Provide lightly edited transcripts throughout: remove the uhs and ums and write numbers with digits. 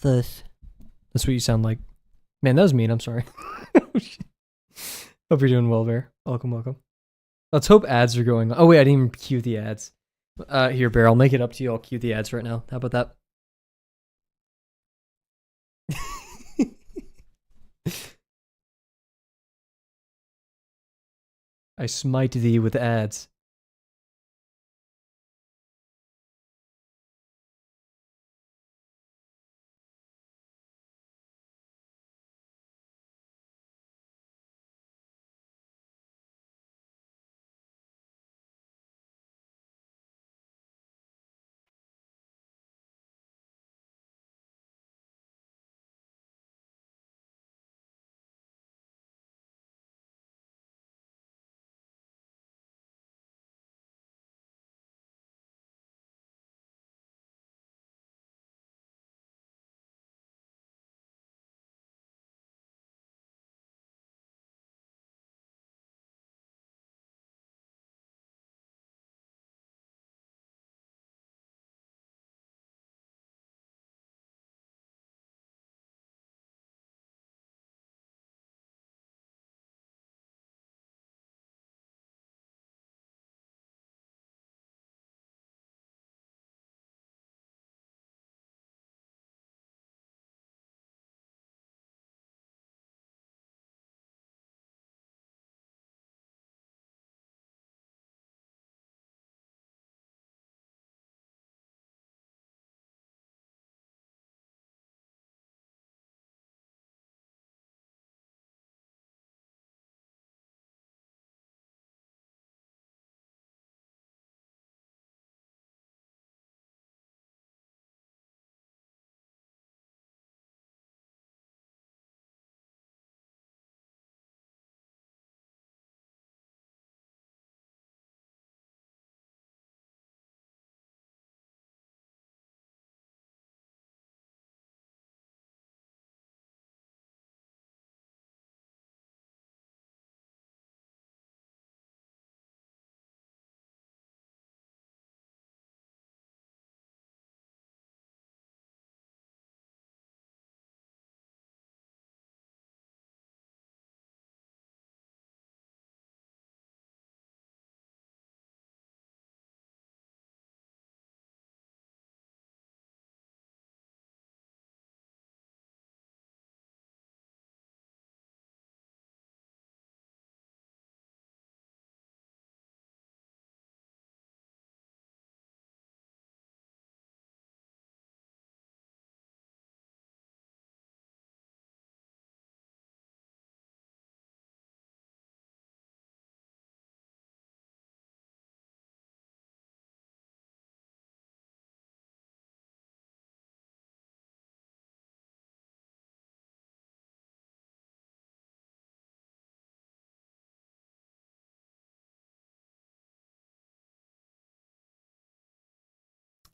That's what you sound like. Man, that was mean. I'm sorry. Hope you're doing well, Bear. Welcome, welcome. Let's hope ads are going on. Oh, wait, I didn't even cue the ads. Here, Bear, I'll make it up to you. I'll cue the ads right now. How about that? I smite thee with ads.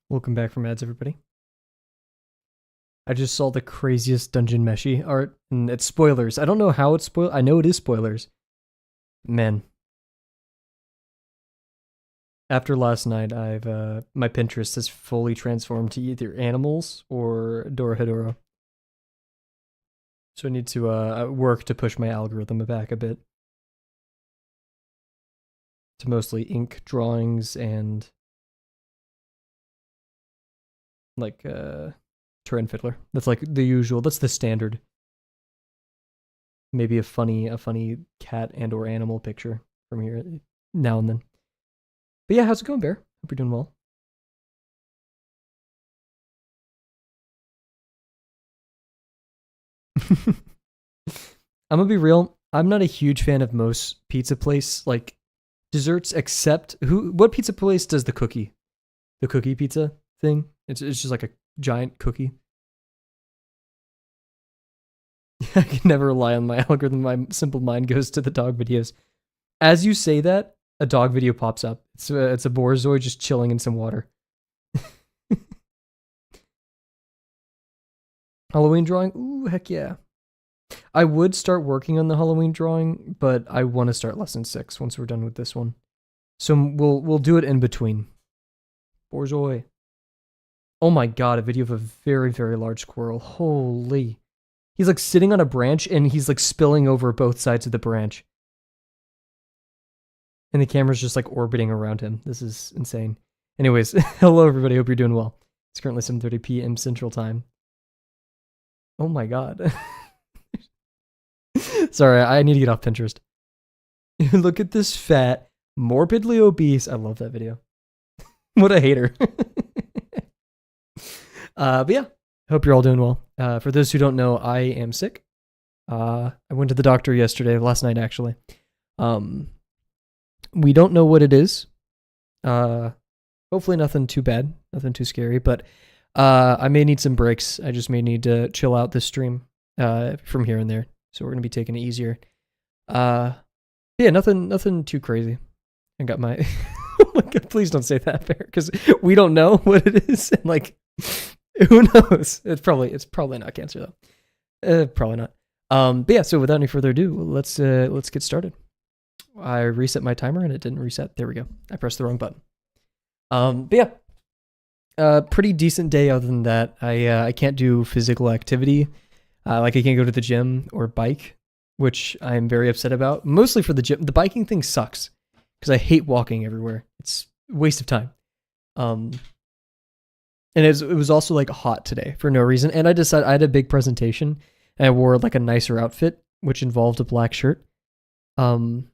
Welcome back from ads, everybody. I just saw the craziest Dungeon Meshi art, and it's spoilers. I don't know how it's spoil. I know it is spoilers. Man. After last night, I've my Pinterest has fully transformed to either animals or Dorohedoro. So I need to work to push my algorithm back a bit. To mostly ink drawings and like Turin Fiddler. That's like the usual. That's the standard. Maybe a funny cat and or animal picture from here now and then. But yeah, how's it going, Bear? Hope you're doing well. I'm gonna be real. I'm not a huge fan of most pizza place like desserts, except what pizza place does the cookie pizza thing? It's just like a giant cookie. I can never rely on my algorithm. My simple mind goes to the dog videos. As you say that, a dog video pops up. It's a Borzoi just chilling in some water. Halloween drawing? Ooh, heck yeah. I would start working on the Halloween drawing, but I want to start lesson 6 once we're done with this one. So we'll do it in between. Borzoi. Oh my god, a video of a very, very large squirrel. Holy. He's like sitting on a branch and he's like spilling over both sides of the branch. And the camera's just like orbiting around him. This is insane. Anyways, hello everybody. Hope you're doing well. It's currently 7:30 p.m. Central Time. Oh my god. Sorry, I need to get off Pinterest. Look at this fat, morbidly obese. I love that video. What a hater. But yeah, hope you're all doing well. For those who don't know, I am sick. I went to the doctor last night actually. We don't know what it is. Hopefully nothing too bad, nothing too scary, but I may need some breaks. I just may need to chill out this stream from here and there. So we're gonna be taking it easier. Yeah, nothing too crazy. I got my oh my god, please don't say that, Bear, because we don't know what it is. And like, who knows? It's probably not cancer though. Probably not. But yeah, so without any further ado, let's get started. I reset my timer and it didn't reset. There we go. I pressed the wrong button. But yeah, pretty decent day. Other than that, I can't do physical activity. Like I can't go to the gym or bike, which I'm very upset about. Mostly for the gym. The biking thing sucks because I hate walking everywhere. It's a waste of time. And it was also like hot today for no reason. And I decided I had a big presentation and I wore like a nicer outfit, which involved a black shirt. And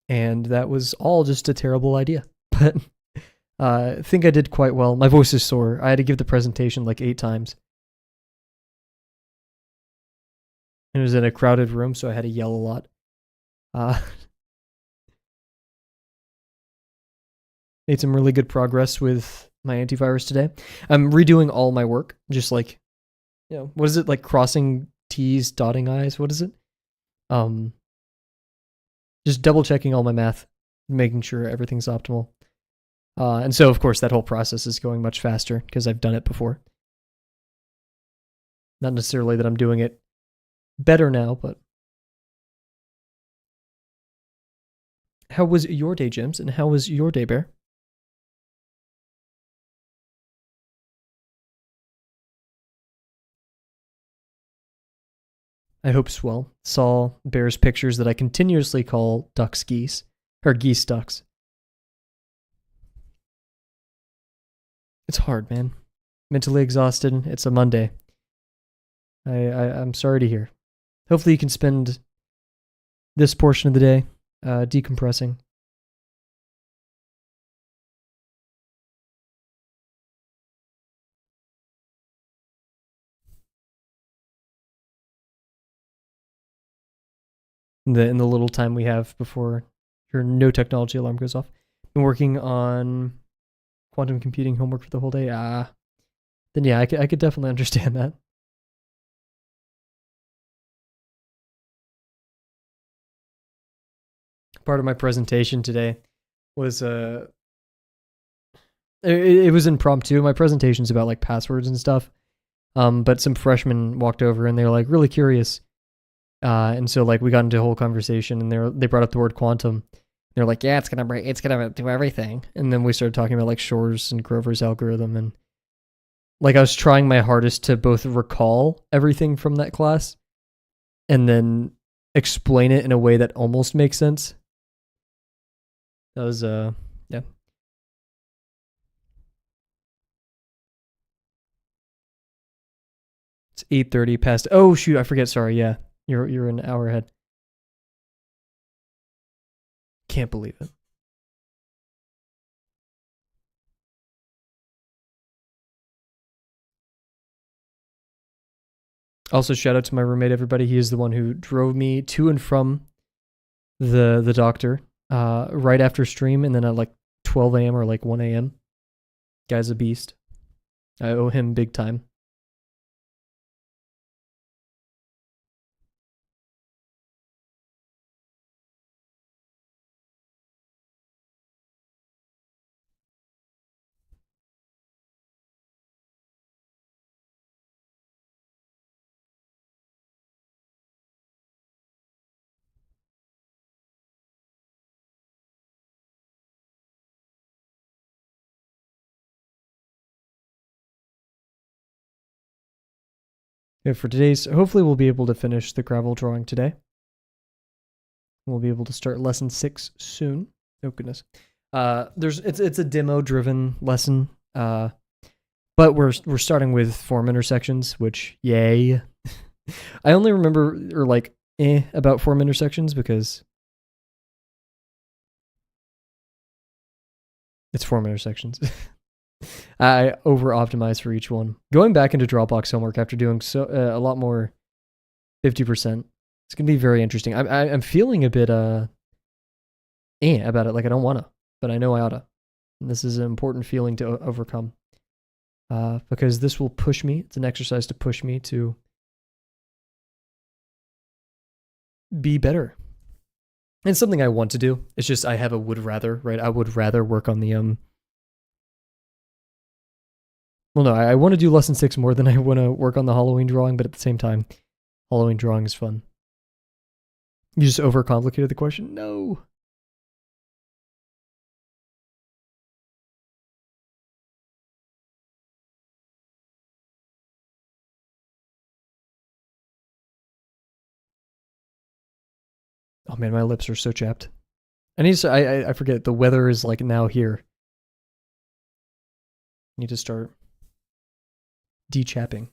that was all just a terrible idea. But I think I did quite well. My voice is sore. I had to give the presentation like 8 times. And it was in a crowded room, so I had to yell a lot. Made some really good progress with my antivirus today. I'm redoing all my work, just like, what is it, like crossing T's, dotting I's? What is it? Just double checking all my math, making sure everything's optimal. And so, of course, that whole process is going much faster because I've done it before. Not necessarily that I'm doing it better now, but how was your day, Jims? And how was your day, Bear? I hope so well. Saw Bear's pictures that I continuously call ducks geese, or geese ducks. It's hard, man. Mentally exhausted. It's a Monday. I'm sorry to hear. Hopefully you can spend this portion of the day decompressing. In the little time we have before your no technology alarm goes off. Been working on quantum computing homework for the whole day. Then yeah, I could definitely understand that. Part of my presentation today was it was impromptu. My presentation's about like passwords and stuff. But some freshmen walked over and they were like really curious. And so like we got into a whole conversation and they brought up the word quantum. They're like, yeah, it's gonna do everything. And then we started talking about like Shor's and Grover's algorithm, and like I was trying my hardest to both recall everything from that class and then explain it in a way that almost makes sense. That was yeah. It's 8:30 past. Oh shoot, I forget. Sorry. Yeah, you're an hour ahead. Can't believe it. Also, shout out to my roommate, everybody. He is the one who drove me to and from the doctor right after stream, and then at like 12 a.m. or like 1 a.m. Guy's a beast. I owe him big time. Yeah, for today's, hopefully we'll be able to finish the gravel drawing today. We'll be able to start lesson 6 soon. Oh goodness. It's a demo driven lesson. But we're starting with form intersections, which yay. I only remember or like about form intersections because it's form intersections. I over optimize for each one. Going back into Dropbox homework after doing so a lot more 50%. It's gonna be very interesting. I'm feeling a bit about it. Like I don't wanna, but I know I oughta. And this is an important feeling to overcome. Because this will push me. It's an exercise to push me to be better. And it's something I want to do. It's just I have a would rather, right? I would rather work on the well, no, I want to do lesson 6 more than I want to work on the Halloween drawing, but at the same time, Halloween drawing is fun. You just overcomplicated the question? No. Oh man, my lips are so chapped. I forget, the weather is like now here. Need to start de-chapping.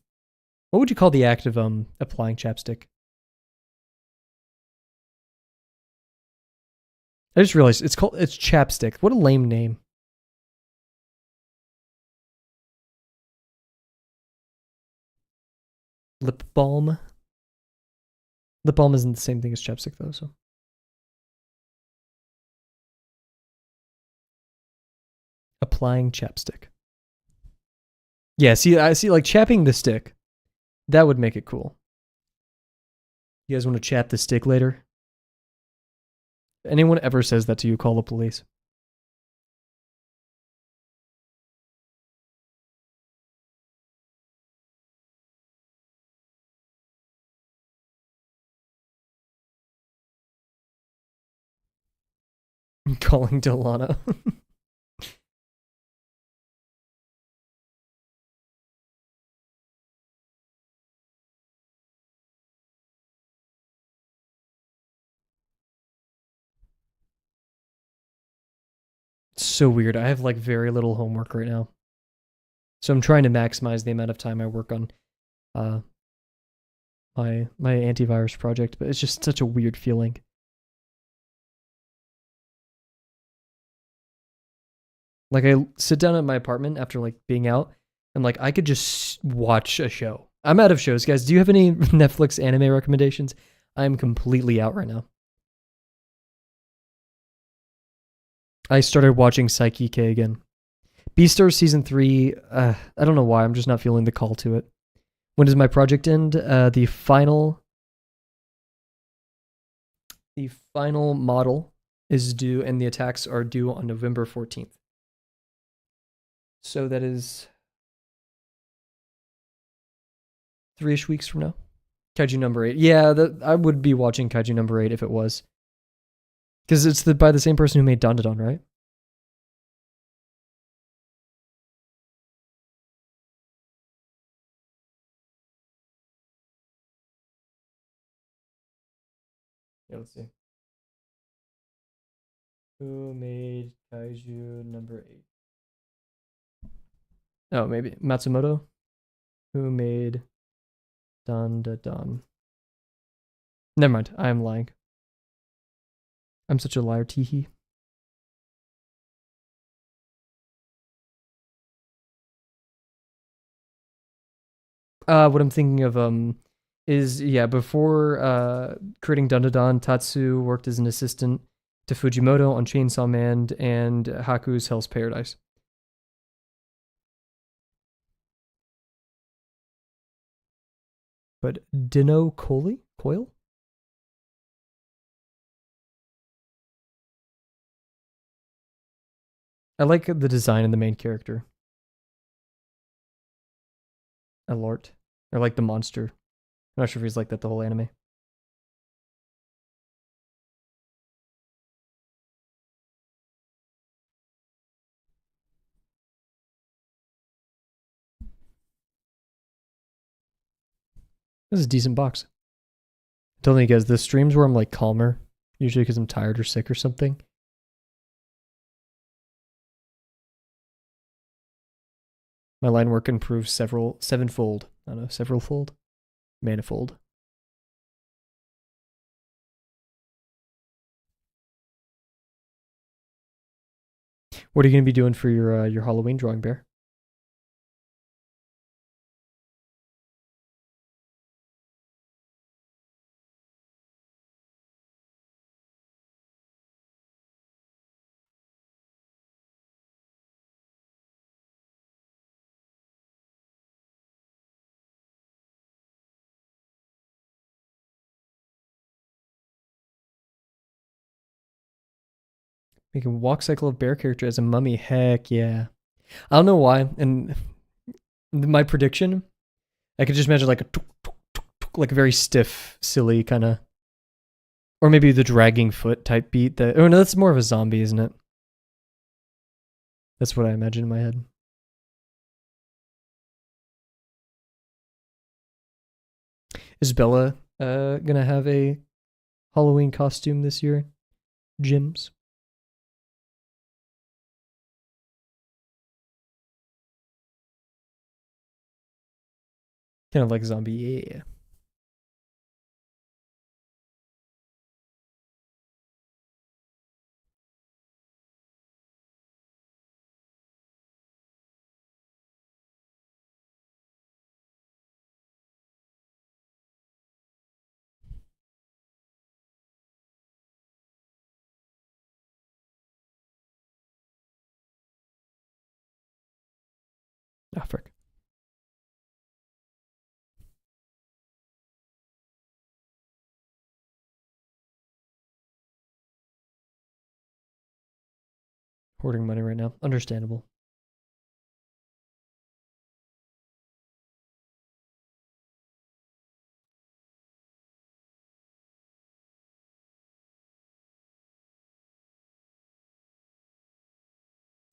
What would you call the act of applying chapstick? I just realized it's chapstick. What a lame name. Lip balm. Lip balm isn't the same thing as chapstick though, so. Applying chapstick. Yeah, see, I see like chapping the stick. That would make it cool. You guys want to chap the stick later? Anyone ever says that to you, call the police. Calling Delana. So weird. I have like very little homework right now. So I'm trying to maximize the amount of time I work on my antivirus project, but it's just such a weird feeling. Like I sit down at my apartment after like being out and like I could just watch a show. I'm out of shows, guys. Do you have any Netflix anime recommendations? I'm completely out right now. I started watching Psyche K again. Beastars season 3, I don't know why, I'm just not feeling the call to it. When does my project end? The final model is due and the attacks are due on November 14th. So that is 3-ish weeks from now. Kaiju number 8. Yeah, I would be watching Kaiju number 8 if it was. Because it's by the same person who made Dandadan, right? Yeah, let's see. Who made Kaiju number 8? Oh, maybe Matsumoto? Who made Dandadan? Never mind, I am lying. I'm such a liar, teehee. What I'm thinking of is before creating Dandadan, Tatsu worked as an assistant to Fujimoto on Chainsaw Man and Haku's Hell's Paradise. But Dino Coil? I like the design of the main character. Alort. Or like the monster. I'm not sure if he's like that the whole anime. This is a decent box. I'm telling you guys, the streams where I'm like calmer, usually because I'm tired or sick or something. My line work improves sevenfold. I don't know, severalfold? Manifold. What are you going to be doing for your Halloween drawing, Bear? Making a walk cycle of bear character as a mummy. Heck yeah. I don't know why. And my prediction, I could just imagine like a tuk, tuk, tuk, tuk, like a very stiff, silly kind of, or maybe the dragging foot type beat. That oh no, that's more of a zombie, isn't it? That's what I imagine in my head. Is Bella gonna have a Halloween costume this year? Gyms. Kind of like zombie, yeah. Ah, frick. Hoarding money right now. Understandable.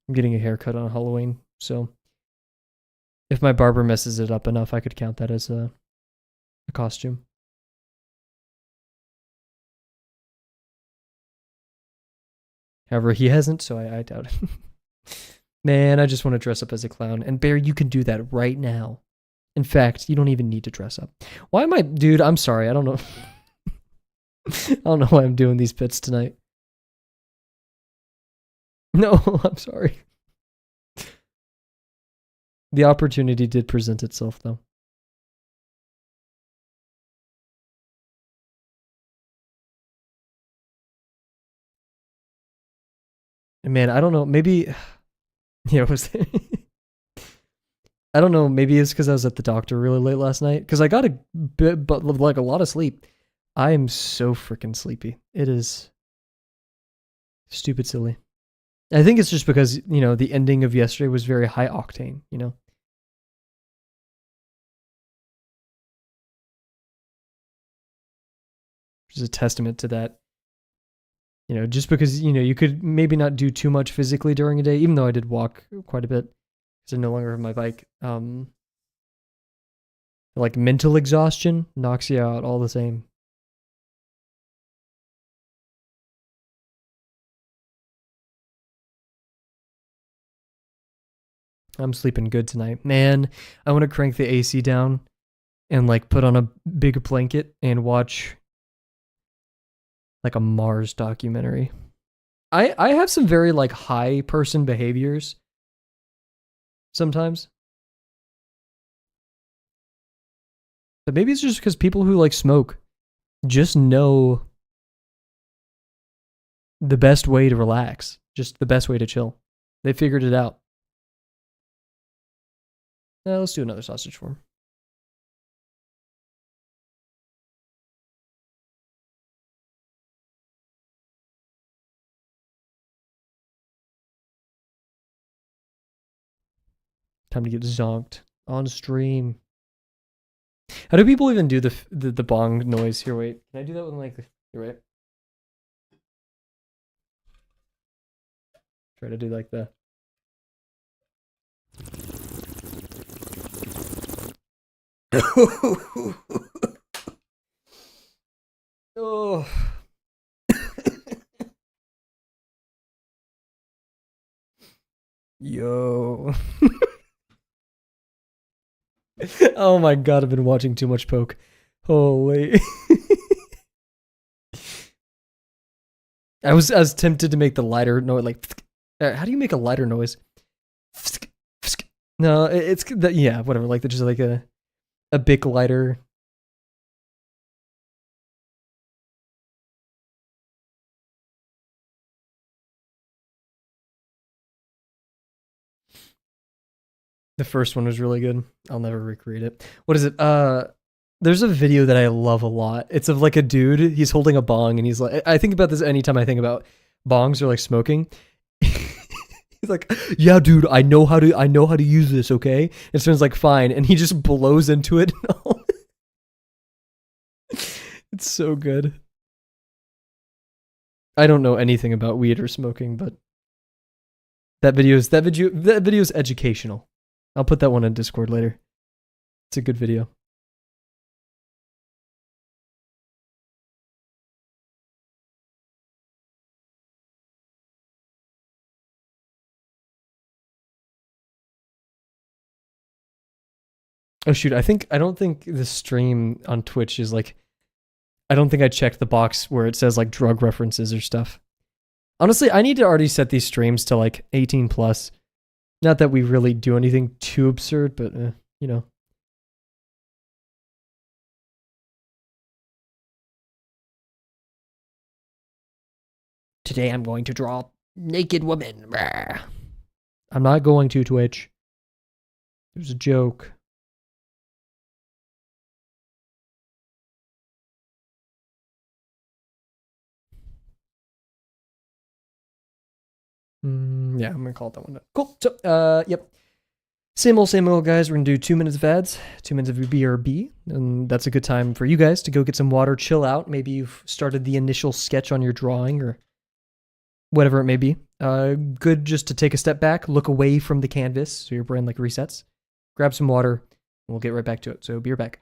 I'm getting a haircut on Halloween, so if my barber messes it up enough, I could count that as a costume. However, he hasn't, so I doubt it. Man, I just want to dress up as a clown. And Bear, you can do that right now. In fact, you don't even need to dress up. Why am I... Dude, I'm sorry. I don't know. I don't know why I'm doing these bits tonight. No, I'm sorry. The opportunity did present itself, though. And man, I don't know. Maybe... Yeah, was I don't know. Maybe it's because I was at the doctor really late last night. Because I got a bit, but like a lot of sleep. I am so freaking sleepy. It is stupid silly. I think it's just because, you know, the ending of yesterday was very high octane, you know? Which is a testament to that. You know, just because, you know, you could maybe not do too much physically during a day, even though I did walk quite a bit because I no longer have my bike. Like mental exhaustion knocks you out all the same. I'm sleeping good tonight. Man, I want to crank the AC down and like put on a big blanket and watch like a Mars documentary. I have some very like high person behaviors sometimes. But maybe it's just because people who like smoke just know the best way to relax, just the best way to chill. They figured it out. Let's do another sausage form. Time to get zonked on stream. How do people even do the bong noise? Here, wait. Can I do that with like... Here, wait. Try to do like the... Oh. Yo. Oh my god, I've been watching too much poke. Holy. I was tempted to make the lighter noise, like, how do you make a lighter noise? No, it's that, yeah, whatever, like just like a big lighter. The first one was really good. I'll never recreate it. What is it? There's a video that I love a lot. It's of like a dude, he's holding a bong and he's like, I think about this anytime I think about bongs or like smoking. He's like, "Yeah, dude, I know how to use this, okay?" And someone's like, "Fine," and he just blows into it. It's so good. I don't know anything about weed or smoking, but that video's educational. I'll put that one on Discord later. It's a good video. Oh shoot, I don't think the stream on Twitch is like, I don't think I checked the box where it says like drug references or stuff. Honestly, I need to already set these streams to like 18 plus. Not that we really do anything too absurd, but you know. Today I'm going to draw naked woman. I'm not going to Twitch. It was a joke. Yeah, I'm gonna call it that one. Cool. So, yep. Same old, guys. We're gonna do 2 minutes of ads, 2 minutes of BRB, and that's a good time for you guys to go get some water, chill out. Maybe you've started the initial sketch on your drawing or whatever it may be. Good just to take a step back, look away from the canvas so your brain like resets. Grab some water, and we'll get right back to it. So be right back.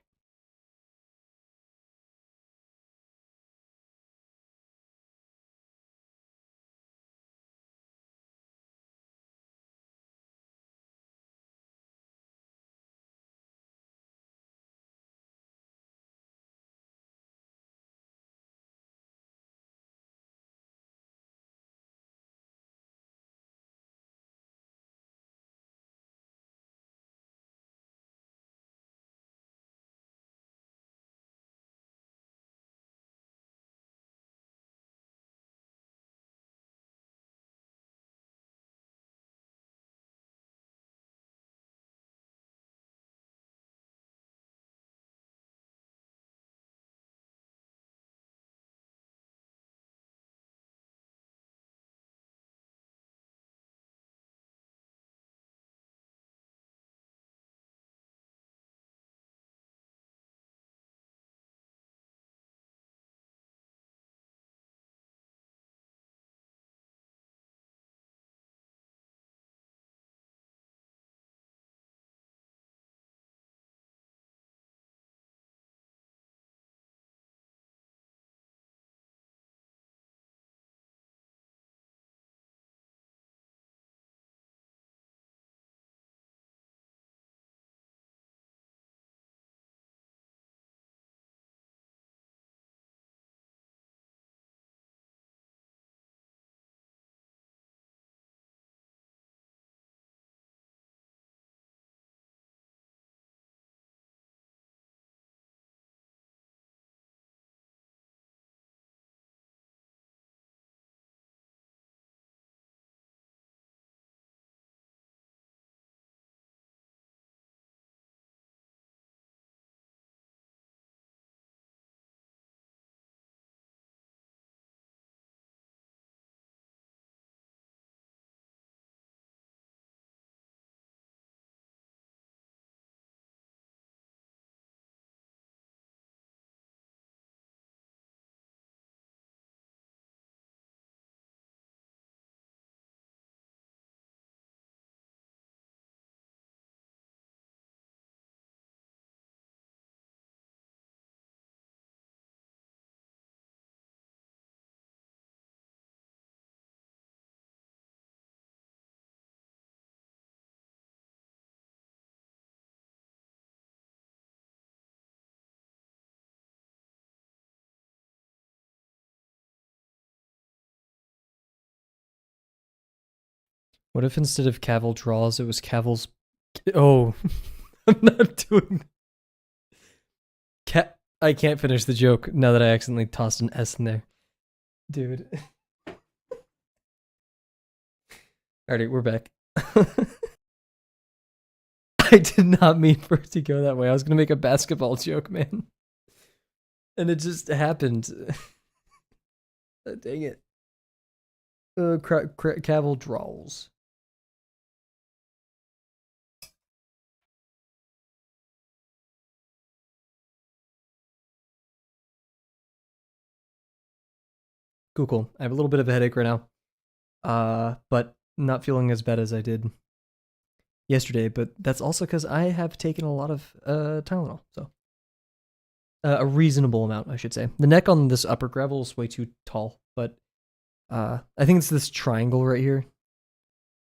What if instead of Kavel draws, it was Kavel's... Oh, I'm not doing... I can't finish the joke now that I accidentally tossed an S in there. Dude. Alright, we're back. I did not mean for it to go that way. I was gonna make a basketball joke, man. And it just happened. Dang it. Kavel draws. Cool. I have a little bit of a headache right now. But not feeling as bad as I did yesterday, but that's also because I have taken a lot of Tylenol, so a reasonable amount, I should say. The neck on this upper gravel is way too tall, but I think it's this triangle right here.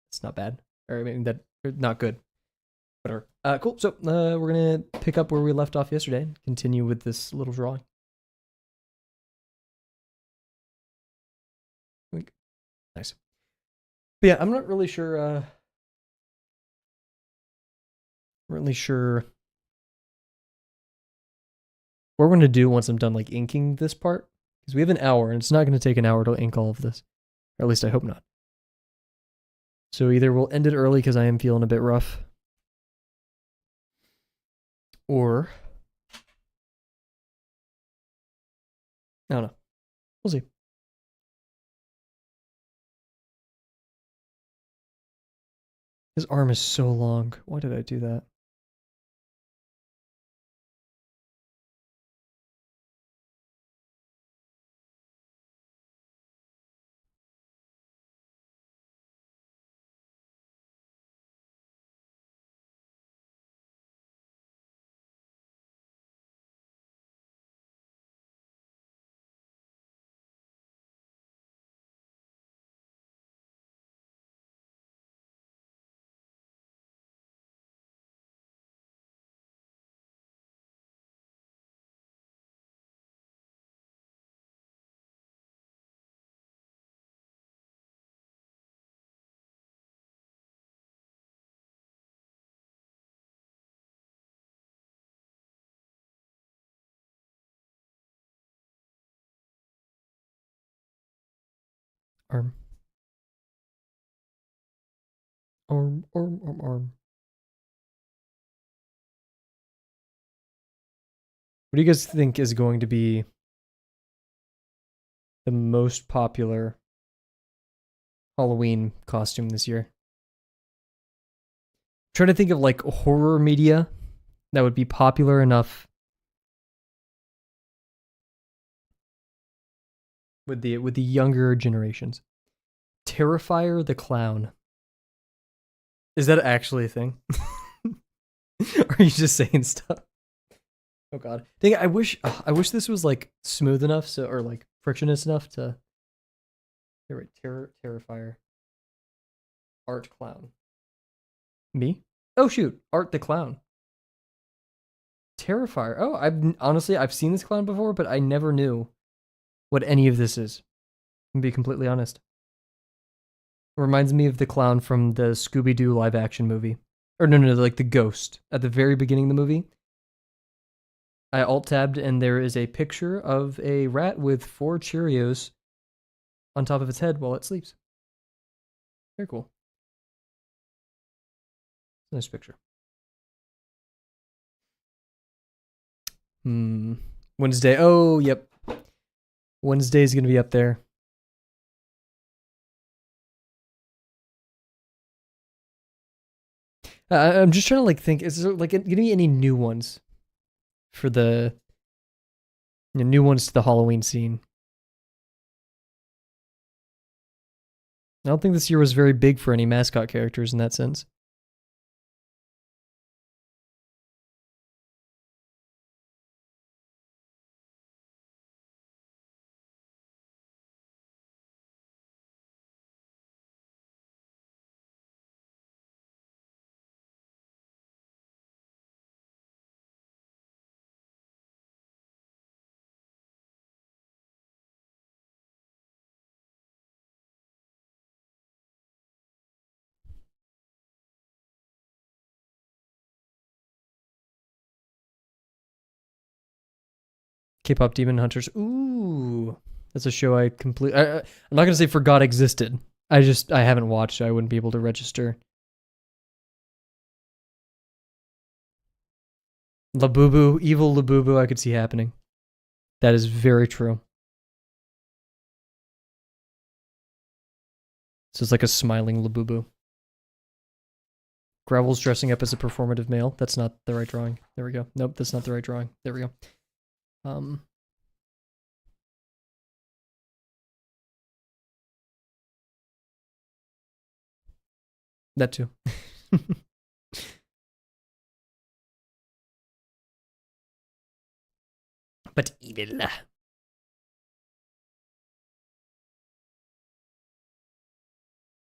It's not bad, or I mean that not good. Whatever. Cool. So we're gonna pick up where we left off yesterday and continue with this little drawing. Nice. But yeah, I'm not really sure. Really sure what we're going to do once I'm done like inking this part, because we have an hour and it's not going to take an hour to ink all of this, or at least I hope not. So either we'll end it early because I am feeling a bit rough, or I don't know. We'll see. His arm is so long. Why did I do that? Arm. Arm. What do you guys think is going to be the most popular Halloween costume this year? I'm trying to think of like horror media that would be popular enough with the younger generations. Terrifier the Clown. Is that actually a thing? Or are you just saying stuff? Oh god. Dang, I wish this was like smooth enough so or like frictionless enough to Terrifier. Art Clown. Me? Oh shoot, Art the Clown. Terrifier. Oh, I've seen this clown before, but I never knew what any of this is. To be completely honest. It reminds me of the clown from the Scooby-Doo live action movie. Or no, like the ghost at the very beginning of the movie. I alt-tabbed and there is a picture of a rat with 4 Cheerios on top of its head while it sleeps. Very cool. Nice picture. Wednesday. Oh, yep. Wednesday's going to be up there. I'm just trying to like think. Is there like going to be any new ones for the new ones to the Halloween scene? I don't think this year was very big for any mascot characters in that sense. K-pop Demon Hunters. Ooh, that's a show I completely. I'm not gonna say forgot existed. I haven't watched. So I wouldn't be able to register. Labubu, evil Labubu. I could see happening. That is very true. So it's like a smiling Labubu. Gravel's dressing up as a performative male. That's not the right drawing. There we go. Nope, that's not the right drawing. There we go. That too. But evil.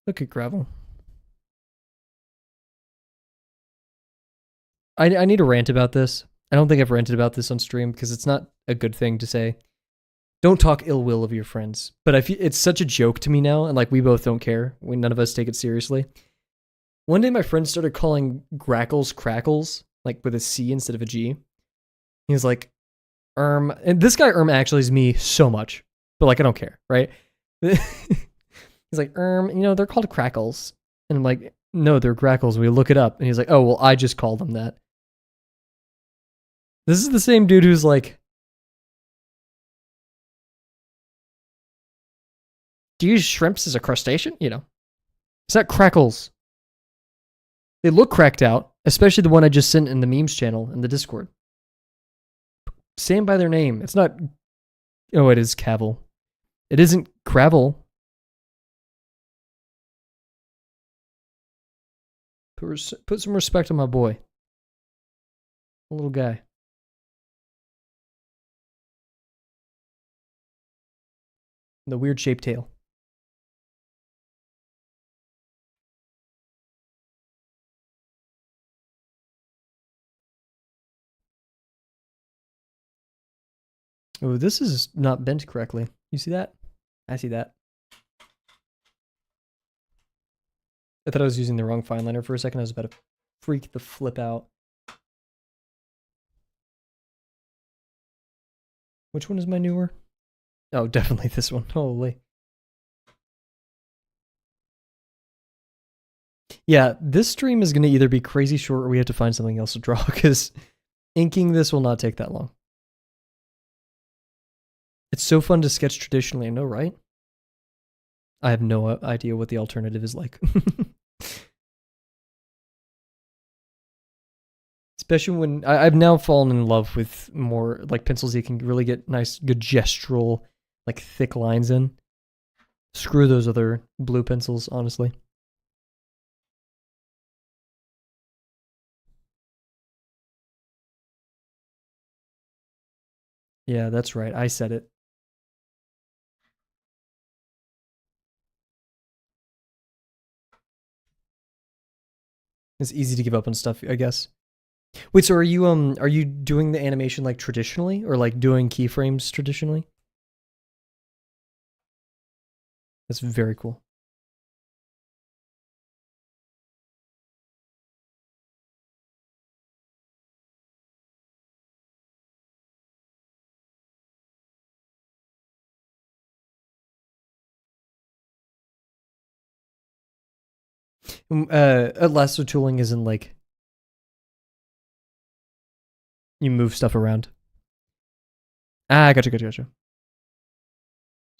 Look at Gravel. I need to rant about this. I don't think I've ranted about this on stream because it's not a good thing to say. Don't talk ill will of your friends. But I feel it's such a joke to me now, and like we both don't care. None of us take it seriously. One day my friend started calling Grackles Crackles, like with a C instead of a G. He was like, and this guy actually is me so much, but like I don't care, right? He's like, they're called Crackles. And I'm like, no, they're Grackles. We look it up. And he's like, oh, well, I just called them that. This is the same dude who's like, do you use shrimps as a crustacean? You know, it's not Crackles. They look cracked out, especially the one I just sent in the memes channel in the Discord. Same by their name. It's not. Oh, it is Kavel. It isn't Gravel. Put some respect on my boy. A little guy. The weird shaped tail. Oh, this is not bent correctly. You see that? I see that. I thought I was using the wrong fine liner for a second. I was about to freak the flip out. Which one is my newer? Oh, definitely this one. Holy. Yeah, this stream is going to either be crazy short or we have to find something else to draw because inking this will not take that long. It's so fun to sketch traditionally, I know, right? I have no idea what the alternative is like. Especially when I've now fallen in love with more like pencils you can really get nice, good gestural, like thick lines in. Screw those other blue pencils, honestly. Yeah, that's right. I said it. It's easy to give up on stuff, I guess. Wait, so are you doing the animation like traditionally or like doing keyframes traditionally? That's very cool. Lasso tooling isn't like you move stuff around. Ah, gotcha. There's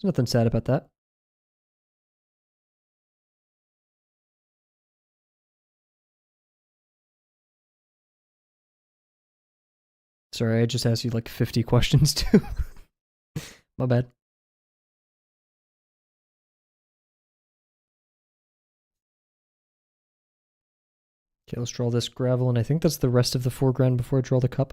nothing sad about that. Sorry, I just asked you like 50 questions too. My bad. Okay, let's draw this gravel, and I think that's the rest of the foreground before I draw the cup.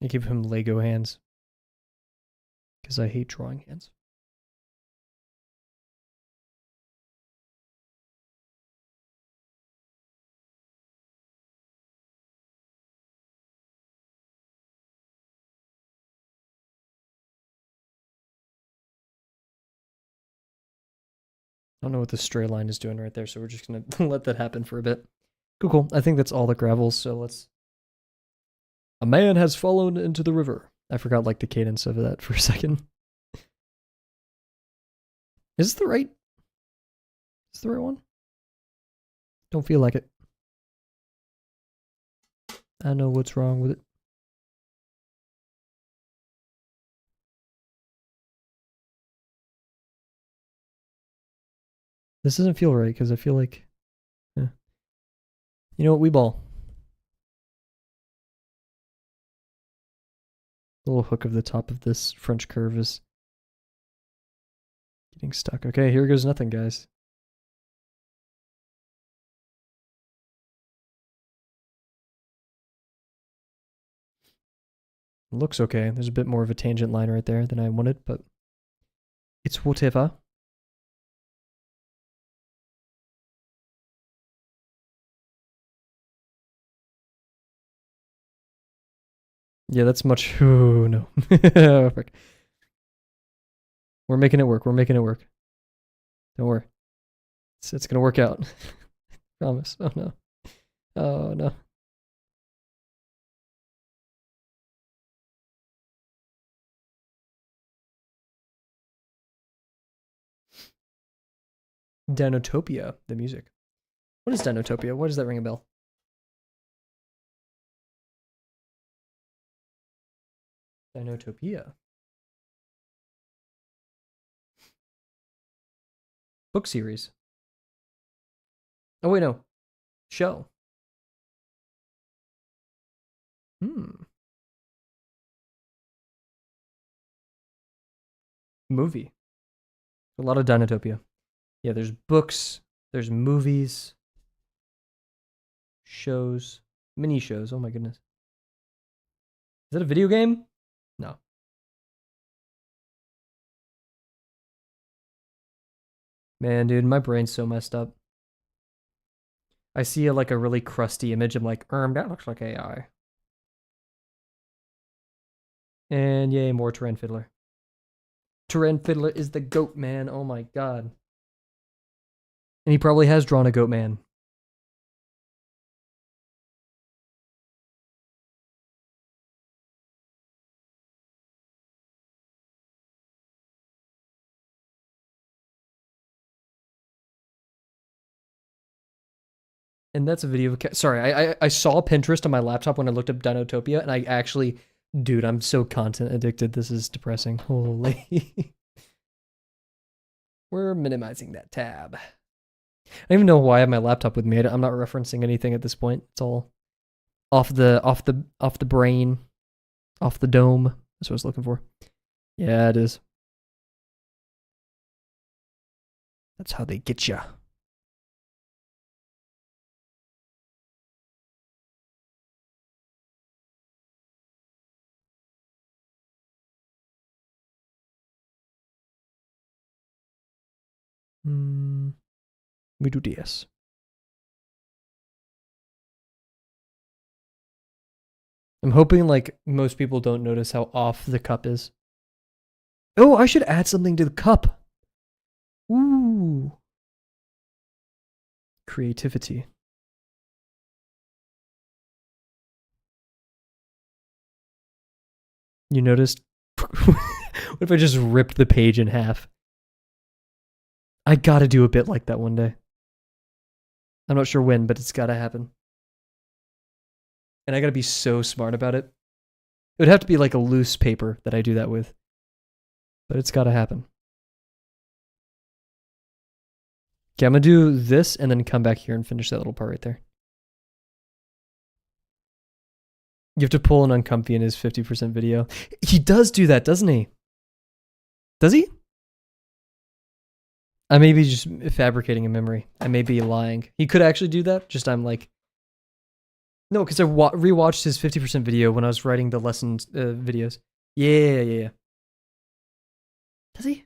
I give him Lego hands. Because I hate drawing hands. I don't know what the stray line is doing right there, so we're just going to let that happen for a bit. Cool. I think that's all the gravels, so let's... A man has fallen into the river. I forgot, like, the cadence of that for a second. Is this the right... Is this the right one? Don't feel like it. I know what's wrong with it. This doesn't feel right, because I feel like... You know what? We ball. The little hook of the top of this French curve is getting stuck. Okay, here goes nothing, guys. Looks okay. There's a bit more of a tangent line right there than I wanted, but it's whatever. Yeah, that's much... Oh, no. We're making it work. We're making it work. Don't worry. It's going to work out. Promise. Oh, no. Oh, no. Dinotopia, the music. What is Dinotopia? Why does that ring a bell? Dinotopia. Book series. Oh, wait, no. Show. Movie. A lot of Dinotopia. Yeah, there's books, there's movies, shows, mini shows. Oh my goodness. Is that a video game? No. Man, dude, my brain's so messed up. I see like a really crusty image. I'm like, that looks like AI. And yay, more Terran Fiddler. Terran Fiddler is the goat man. Oh my god. And he probably has drawn a goat man. And that's a video of sorry, I saw Pinterest on my laptop when I looked up Dinotopia, and I actually, dude, I'm so content addicted. This is depressing. Holy. We're minimizing that tab. I don't even know why I have my laptop with me. I'm not referencing anything at this point. It's all off the brain, off the dome. That's what I was looking for. Yeah, it is. That's how they get ya. We do this. I'm hoping like most people don't notice how off the cup is. Oh, I should add something to the cup. Ooh. Creativity. You noticed? What if I just ripped the page in half? I gotta do a bit like that one day. I'm not sure when, but it's gotta happen. And I gotta be so smart about it. It would have to be like a loose paper that I do that with. But it's gotta happen. Okay, I'm gonna do this and then come back here and finish that little part right there. You have to pull an uncomfy in his 50% video. He does do that, doesn't he? Does he? I may be just fabricating a memory. I may be lying. He could actually do that, just I'm like No, because I rewatched his 50% video when I was writing the lesson videos. Yeah. Does he?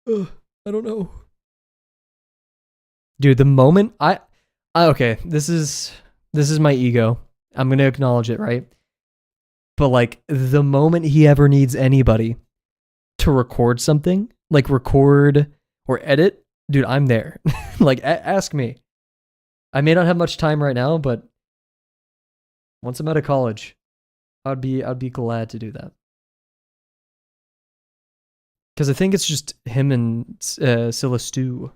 Ugh, I don't know. Dude, the moment okay, this is my ego. I'm gonna acknowledge it, right? But like the moment he ever needs anybody to record something, like record or edit, dude, I'm there. Like ask me. I may not have much time right now, but once I'm out of college, I'd be glad to do that. Because I think it's just him and Silas Stew.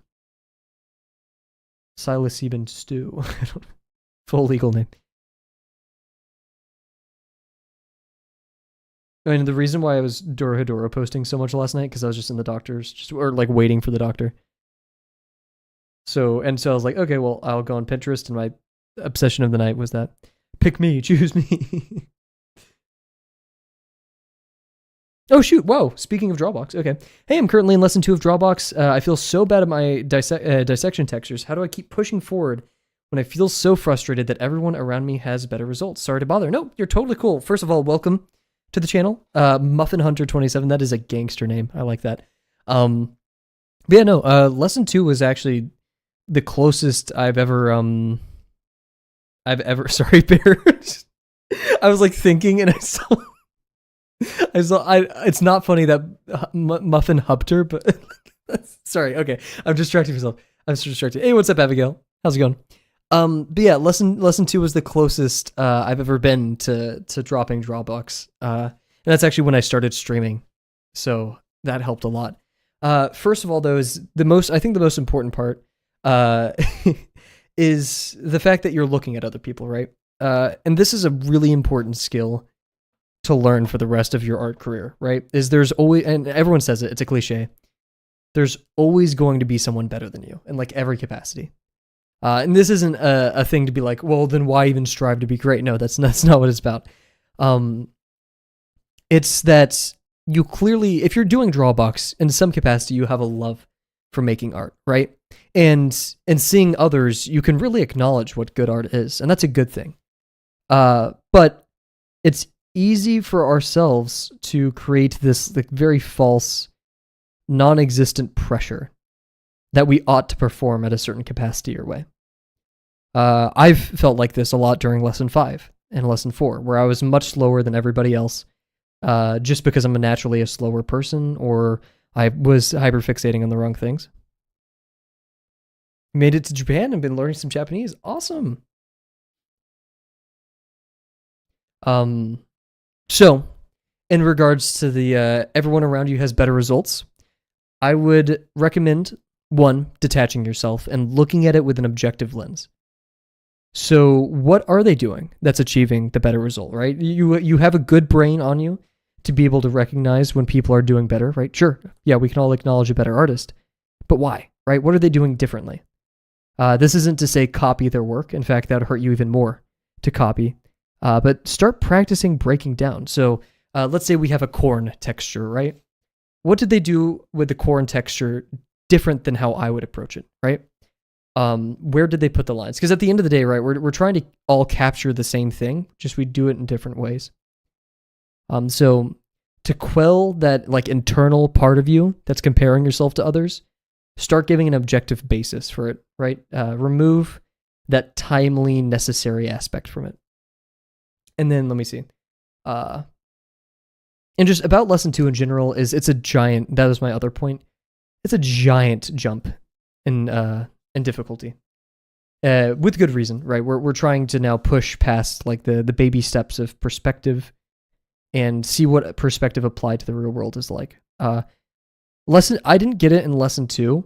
Silas Eben Stew. Full legal name. I mean, the reason why I was Dora posting so much last night because I was just in the doctor's, or like waiting for the doctor. So I was like, okay, well, I'll go on Pinterest, and my obsession of the night was that pick me, choose me. Oh shoot! Whoa. Speaking of Drawbox, okay. Hey, I'm currently in lesson 2 of Drawbox. I feel so bad at my dissection textures. How do I keep pushing forward when I feel so frustrated that everyone around me has better results? Sorry to bother. No, you're totally cool. First of all, welcome to the channel. Muffin Hunter 27. That is a gangster name. I like that. But yeah, no. Lesson 2 was actually the closest I've ever. Sorry, Bear. I was like thinking, and I saw. It's not funny that Muffin Hupter, but sorry. Okay, I'm distracting myself. I'm so distracted. Hey, what's up, Abigail? How's it going? But yeah, lesson 2 was the closest I've ever been to dropping Drawbox. And that's actually when I started streaming, so that helped a lot. First of all, though, is I think the most important part is the fact that you're looking at other people, right? And this is a really important skill to learn for the rest of your art career, right? There's always, and everyone says it, it's a cliche, there's always going to be someone better than you in like every capacity. And this isn't a thing to be like, well, then why even strive to be great? No, that's not what it's about. It's that you clearly, if you're doing Drawbox in some capacity, you have a love for making art, right? And seeing others, you can really acknowledge what good art is, and that's a good thing. But it's easy for ourselves to create this like very false, non-existent pressure that we ought to perform at a certain capacity or way. I've felt like this a lot during lesson 5 and lesson 4, where I was much slower than everybody else, just because I'm naturally a slower person, or I was hyperfixating on the wrong things. Made it to Japan and been learning some Japanese. Awesome. So, in regards to the everyone around you has better results, I would recommend, 1, detaching yourself and looking at it with an objective lens. So, what are they doing that's achieving the better result, right? You have a good brain on you to be able to recognize when people are doing better, right? Sure, yeah, we can all acknowledge a better artist, but why, right? What are they doing differently? This isn't to say copy their work. In fact, that would hurt you even more to copy. But start practicing breaking down. So let's say we have a corn texture, right? What did they do with the corn texture different than how I would approach it, right? Where did they put the lines? Because at the end of the day, right, we're trying to all capture the same thing, just we do it in different ways. So to quell that like internal part of you that's comparing yourself to others, start giving an objective basis for it, right? Remove that timely, necessary aspect from it. And then let me see. And just about lesson 2 in general is it's a giant, that was my other point. It's a giant jump in difficulty. With good reason, right? We're trying to now push past like the baby steps of perspective and see what perspective applied to the real world is like. I didn't get it in lesson 2,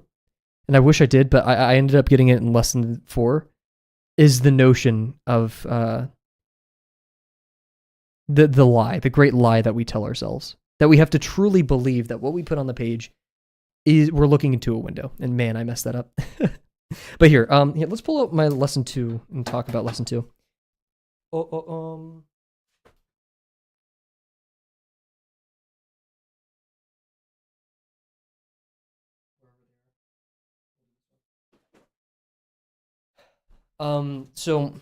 and I wish I did, but I ended up getting it in lesson 4, is the notion of the lie, the great lie that we tell ourselves, that we have to truly believe that what we put on the page is we're looking into a window. And man, I messed that up. But here, let's pull up my lesson 2 and talk about lesson 2. So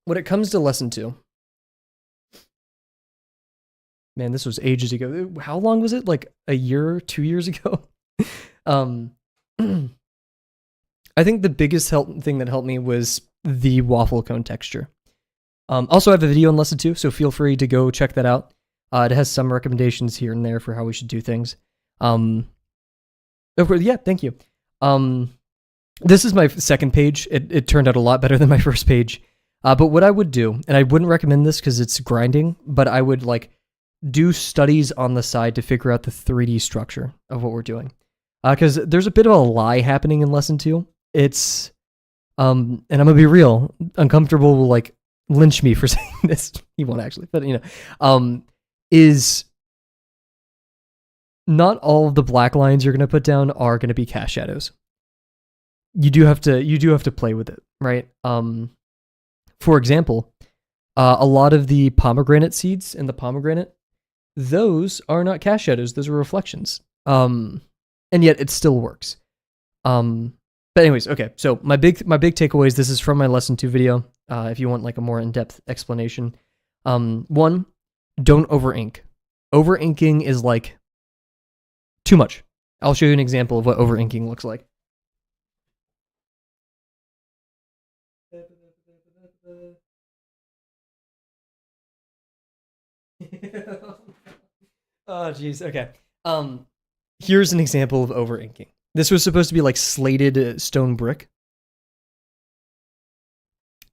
when it comes to lesson 2, man, this was ages ago. How long was it? Like a year, 2 years ago? um, I think the biggest thing that helped me was the waffle cone texture. Also, I have a video on lesson 2, so feel free to go check that out. It has some recommendations here and there for how we should do things. Yeah, thank you. This is my second page. It turned out a lot better than my first page. But what I would do, and I wouldn't recommend this because it's grinding, but I would like do studies on the side to figure out the 3D structure of what we're doing. Because there's a bit of a lie happening in lesson 2. It's, and I'm gonna be real, Uncomfortable will like lynch me for saying this. He won't actually, but is not all of the black lines you're gonna put down are gonna be cast shadows. You do have to play with it, right? For example, a lot of the pomegranate seeds in the pomegranate, those are not cast shadows; those are reflections. And yet it still works. But anyways, okay. So my big takeaways. This is from my lesson 2 video. If you want like a more in-depth explanation, 1, don't over ink. Over inking is like too much. I'll show you an example of what over inking looks like. Oh jeez. Okay. Here's an example of over inking. This was supposed to be like slated stone brick.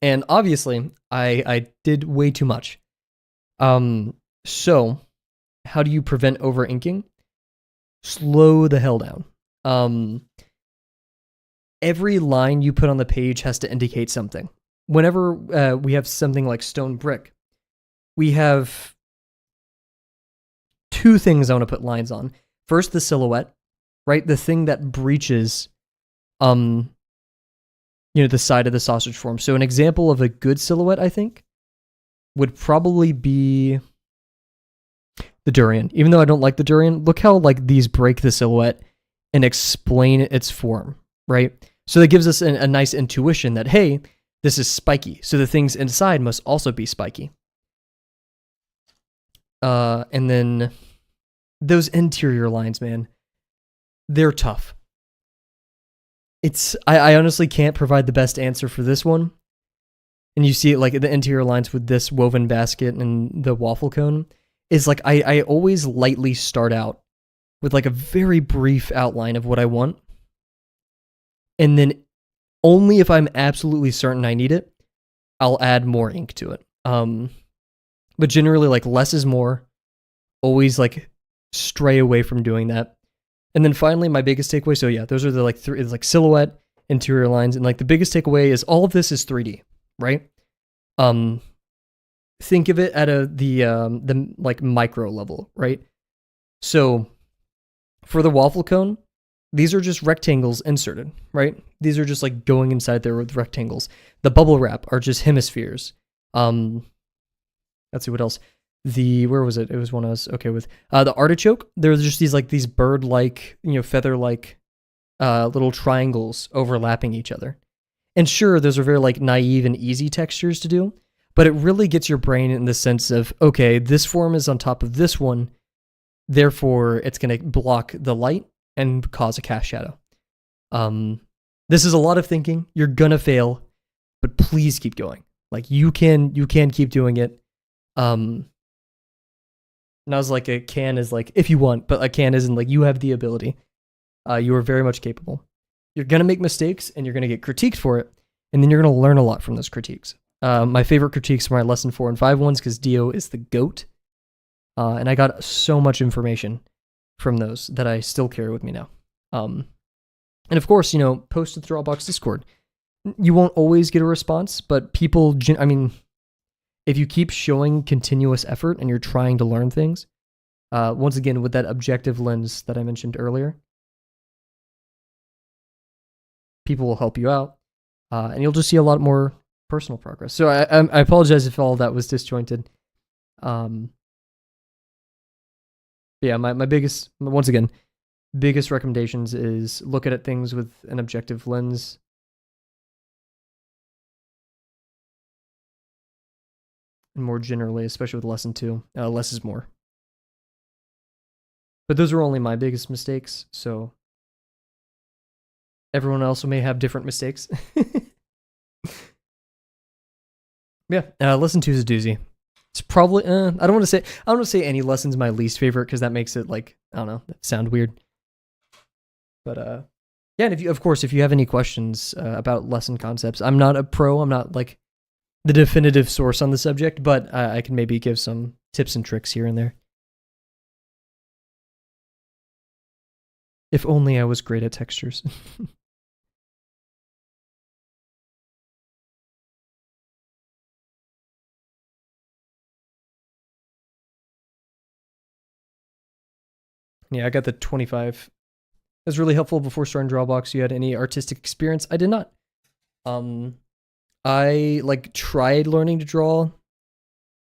And obviously, I did way too much. So how do you prevent over inking? Slow the hell down. Every line you put on the page has to indicate something. Whenever we have something like stone brick, we have 2 things I want to put lines on. First, the silhouette, right? The thing that breaches, the side of the sausage form. So an example of a good silhouette, I think, would probably be the durian. Even though I don't like the durian, look how like these break the silhouette and explain its form, right? So that gives us a nice intuition that, hey, this is spiky. So the things inside must also be spiky. And then those interior lines, man, they're tough. I honestly can't provide the best answer for this one. And you see it like the interior lines with this woven basket and the waffle cone is like, I always lightly start out with like a very brief outline of what I want. And then only if I'm absolutely certain I need it, I'll add more ink to it. But generally like less is more. Always like stray away from doing that. And then finally, my biggest takeaway. So yeah, those are the like 3, it's like silhouette, interior lines, and like the biggest takeaway is all of this is 3D, right? Think of it at the like micro level, right? So for the waffle cone, these are just rectangles inserted, right? These are just like going inside there with rectangles. The bubble wrap are just hemispheres. Let's see what else. Where was it? It was one I was okay with. The artichoke, there's just these bird-like, feather-like little triangles overlapping each other. And sure, those are very like naive and easy textures to do, but it really gets your brain in the sense of, okay, this form is on top of this one, therefore it's going to block the light and cause a cast shadow. This is a lot of thinking. You're gonna fail, but please keep going. Like you can keep doing it. And I was like, a can is like, if you want, but a can isn't like, you have the ability. You are very much capable. You're going to make mistakes and you're going to get critiqued for it. And then you're going to learn a lot from those critiques. My favorite critiques are my lesson 4 and 5 ones because Dio is the GOAT. And I got so much information from those that I still carry with me now. And of course, post to the Drawbox Discord. You won't always get a response, but people, if you keep showing continuous effort and you're trying to learn things, once again, with that objective lens that I mentioned earlier, people will help you out, and you'll just see a lot more personal progress. So I apologize if all of that was disjointed. Yeah, my biggest recommendations is look at things with an objective lens. and more generally, especially with lesson 2, less is more. But those are only my biggest mistakes, so everyone else may have different mistakes. Yeah, lesson 2 is a doozy. It's probably I don't want to say any lesson's my least favorite because that makes it like, I don't know, sound weird. But yeah, and if you have any questions about lesson concepts, I'm not a pro, I'm not like the definitive source on the subject, but I can maybe give some tips and tricks here and there. If only I was great at textures. Yeah, I got the 25. That's really helpful. Before starting Drawbox, you had any artistic experience? I did not. I like tried learning to draw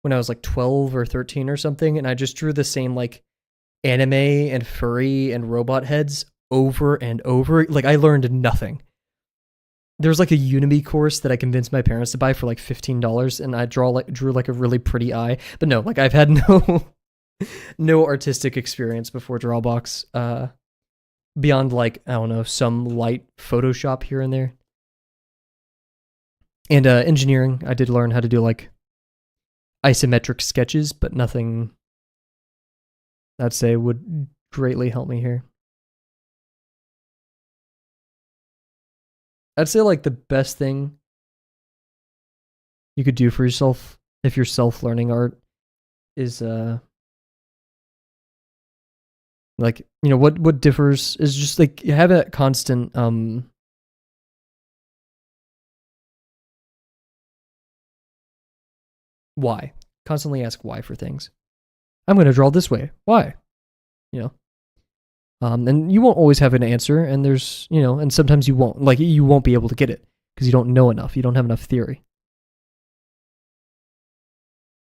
when I was like 12 or 13 or something, and I just drew the same like anime and furry and robot heads over and over. Like, I learned nothing. There was like a Udemy course that I convinced my parents to buy for like $15, and I drew like a really pretty eye. But no, like, I've had no artistic experience before Drawbox. Beyond like, I don't know, some light Photoshop here and there. And engineering, I did learn how to do like isometric sketches, but nothing I'd say would greatly help me here. I'd say like the best thing you could do for yourself if you're self-learning art is like, you know, what differs is just like you have a constant why. Constantly ask why for things. I'm going to draw this way. Why? You know. And you won't always have an answer, and there's, you know, and sometimes you won't be able to get it because you don't know enough. You don't have enough theory.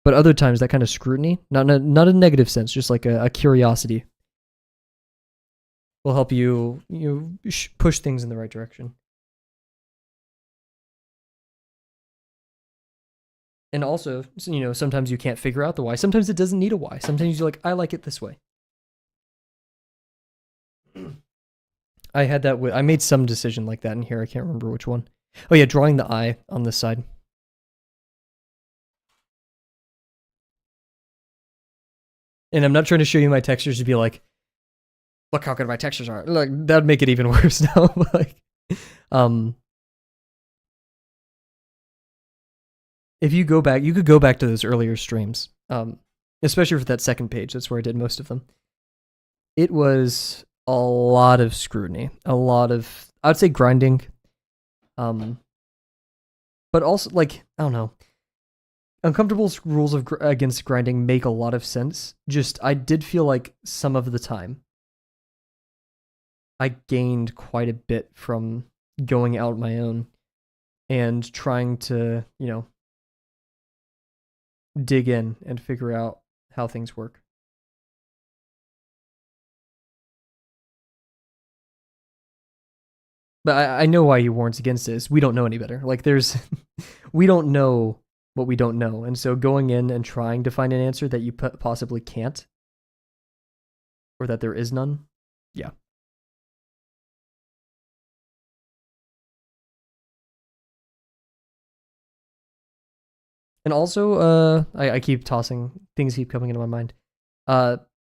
But other times, that kind of scrutiny, not in a negative sense, just like a curiosity, will help you push things in the right direction. And also, you know, sometimes you can't figure out the why. Sometimes it doesn't need a why. Sometimes you're like, I like it this way. I had that I made some decision like that in here. I can't remember which one. Oh yeah, drawing the eye on this side. And I'm not trying to show you my textures to be like, look how good my textures are. Like, that'd make it even worse now. Like, if you go back, you could go back to those earlier streams, especially for that second page. That's where I did most of them. It was a lot of scrutiny, a lot of, I'd say, grinding, but also like, I don't know, uncomfortable rules against grinding make a lot of sense. Just, I did feel like some of the time I gained quite a bit from going out my own and trying to, you know, dig in and figure out how things work. But I know why he warns against this. We don't know any better. Like, there's, we don't know what we don't know. And so going in and trying to find an answer that you possibly can't, or that there is none, yeah. And also, I keep tossing, things keep coming into my mind.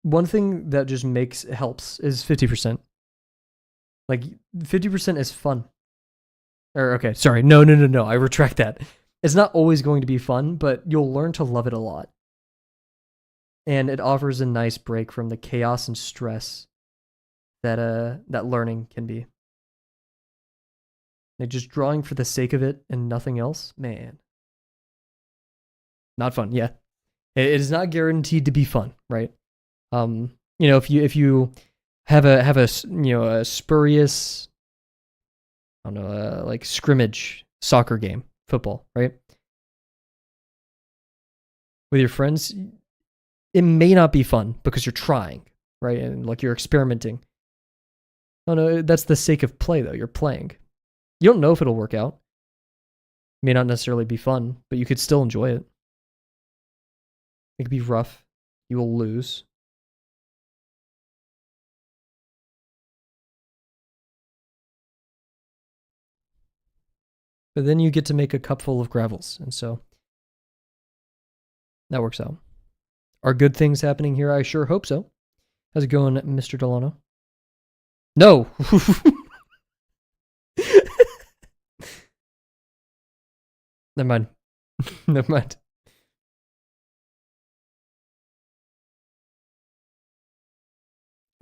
One thing that just helps is 50%. Like, 50% is fun. Or, okay, sorry, no, I retract that. It's not always going to be fun, but you'll learn to love it a lot. And it offers a nice break from the chaos and stress that learning can be. Like, just drawing for the sake of it and nothing else, man. Not fun, yeah. It is not guaranteed to be fun, right? You know, if you have a you know, a spurious, I don't know, like scrimmage soccer game, football, right? With your friends, it may not be fun because you're trying, right? And like, you're experimenting. Oh no, that's the sake of play though. You're playing. You don't know if it'll work out. It may not necessarily be fun, but you could still enjoy it. It could be rough. You will lose. But then you get to make a cup full of gravels, and so that works out. Are good things happening here? I sure hope so. How's it going, Mr. Delano? No! Never mind. Never mind.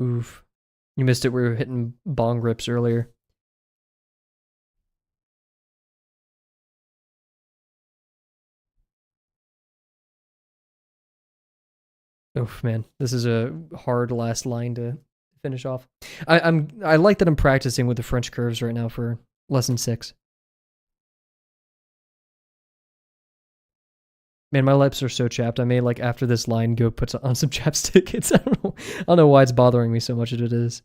Oof. You missed it. We were hitting bong rips earlier. Oof, man. This is a hard last line to finish off. I like that I'm practicing with the French curves right now for lesson 6. Man, my lips are so chapped. I may, like, after this line, go put on some chapstick. I don't know why it's bothering me so much as it is.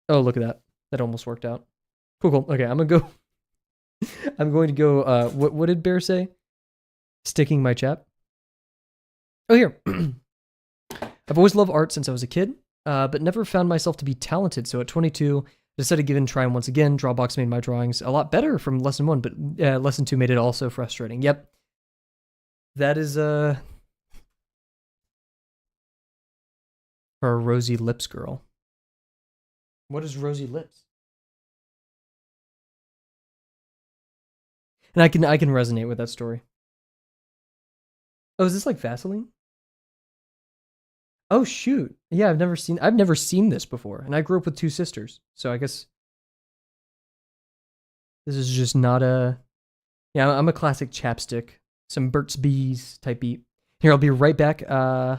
Oh, look at that. That almost worked out. Cool, cool. Okay, I'm gonna go. I'm going to go. What did Bear say? Sticking my chap. Oh, here. I've always loved art since I was a kid, but never found myself to be talented. So at 22, decided to give it a try once again. Drawbox made my drawings a lot better from lesson 1, but lesson 2 made it also frustrating. Yep. That is for a rosy lips girl. What is rosy lips? And I can resonate with that story. Oh, is this like Vaseline? Oh shoot. Yeah, I've never seen this before. And I grew up with 2 sisters. So I guess this is just not a. Yeah, I'm a classic chapstick. Some Burt's Bees type beat. Here, I'll be right back. Yeah.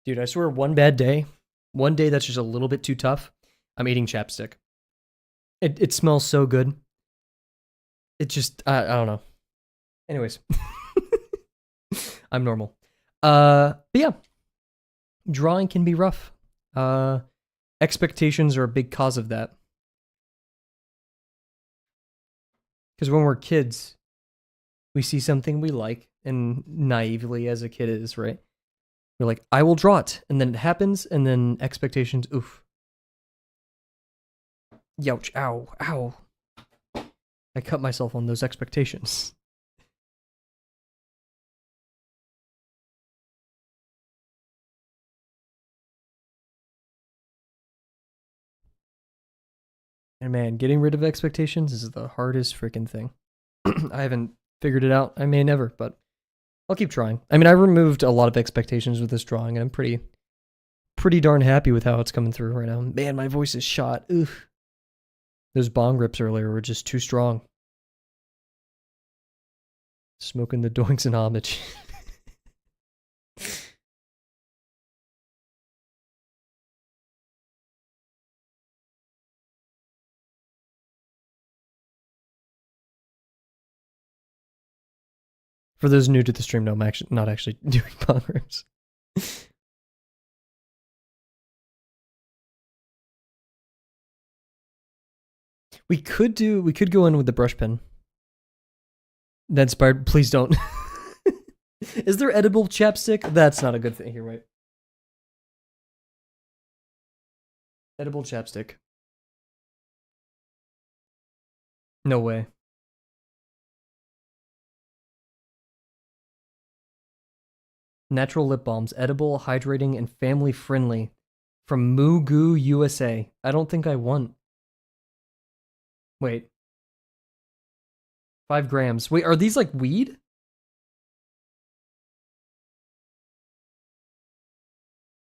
Dude, I swear one bad day, one day that's just a little bit too tough, I'm eating chapstick. It smells so good. It just I don't know. Anyways. I'm normal. But yeah. Drawing can be rough. Expectations are a big cause of that. Because when we're kids, we see something we like, and naively as a kid is, right? We're like, I will draw it, and then it happens, and then expectations, oof. Youch, ow, ow. I cut myself on those expectations. And man, getting rid of expectations is the hardest freaking thing. I haven't figured it out. I may never, but I'll keep trying. I mean, I removed a lot of expectations with this drawing, and I'm pretty darn happy with how it's coming through right now. Man, my voice is shot. Oof. Those bong rips earlier were just too strong. Smoking the doinks in homage. For those new to the stream, no, I'm actually not actually doing bong rips. We could go in with the brush pen. That inspired. Please don't. Is there edible chapstick? That's not a good thing here, right? Edible chapstick. No way. Natural lip balms, edible, hydrating, and family friendly. From Mugu USA. I don't think I want. Wait, 5 grams. Wait, are these like weed?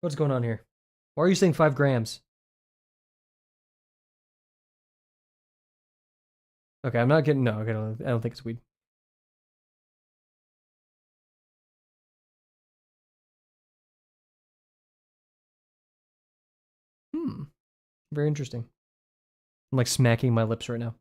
What's going on here? Why are you saying 5 grams? Okay, I'm not getting. No, okay, I don't think it's weed. Hmm. Very interesting. I'm like smacking my lips right now.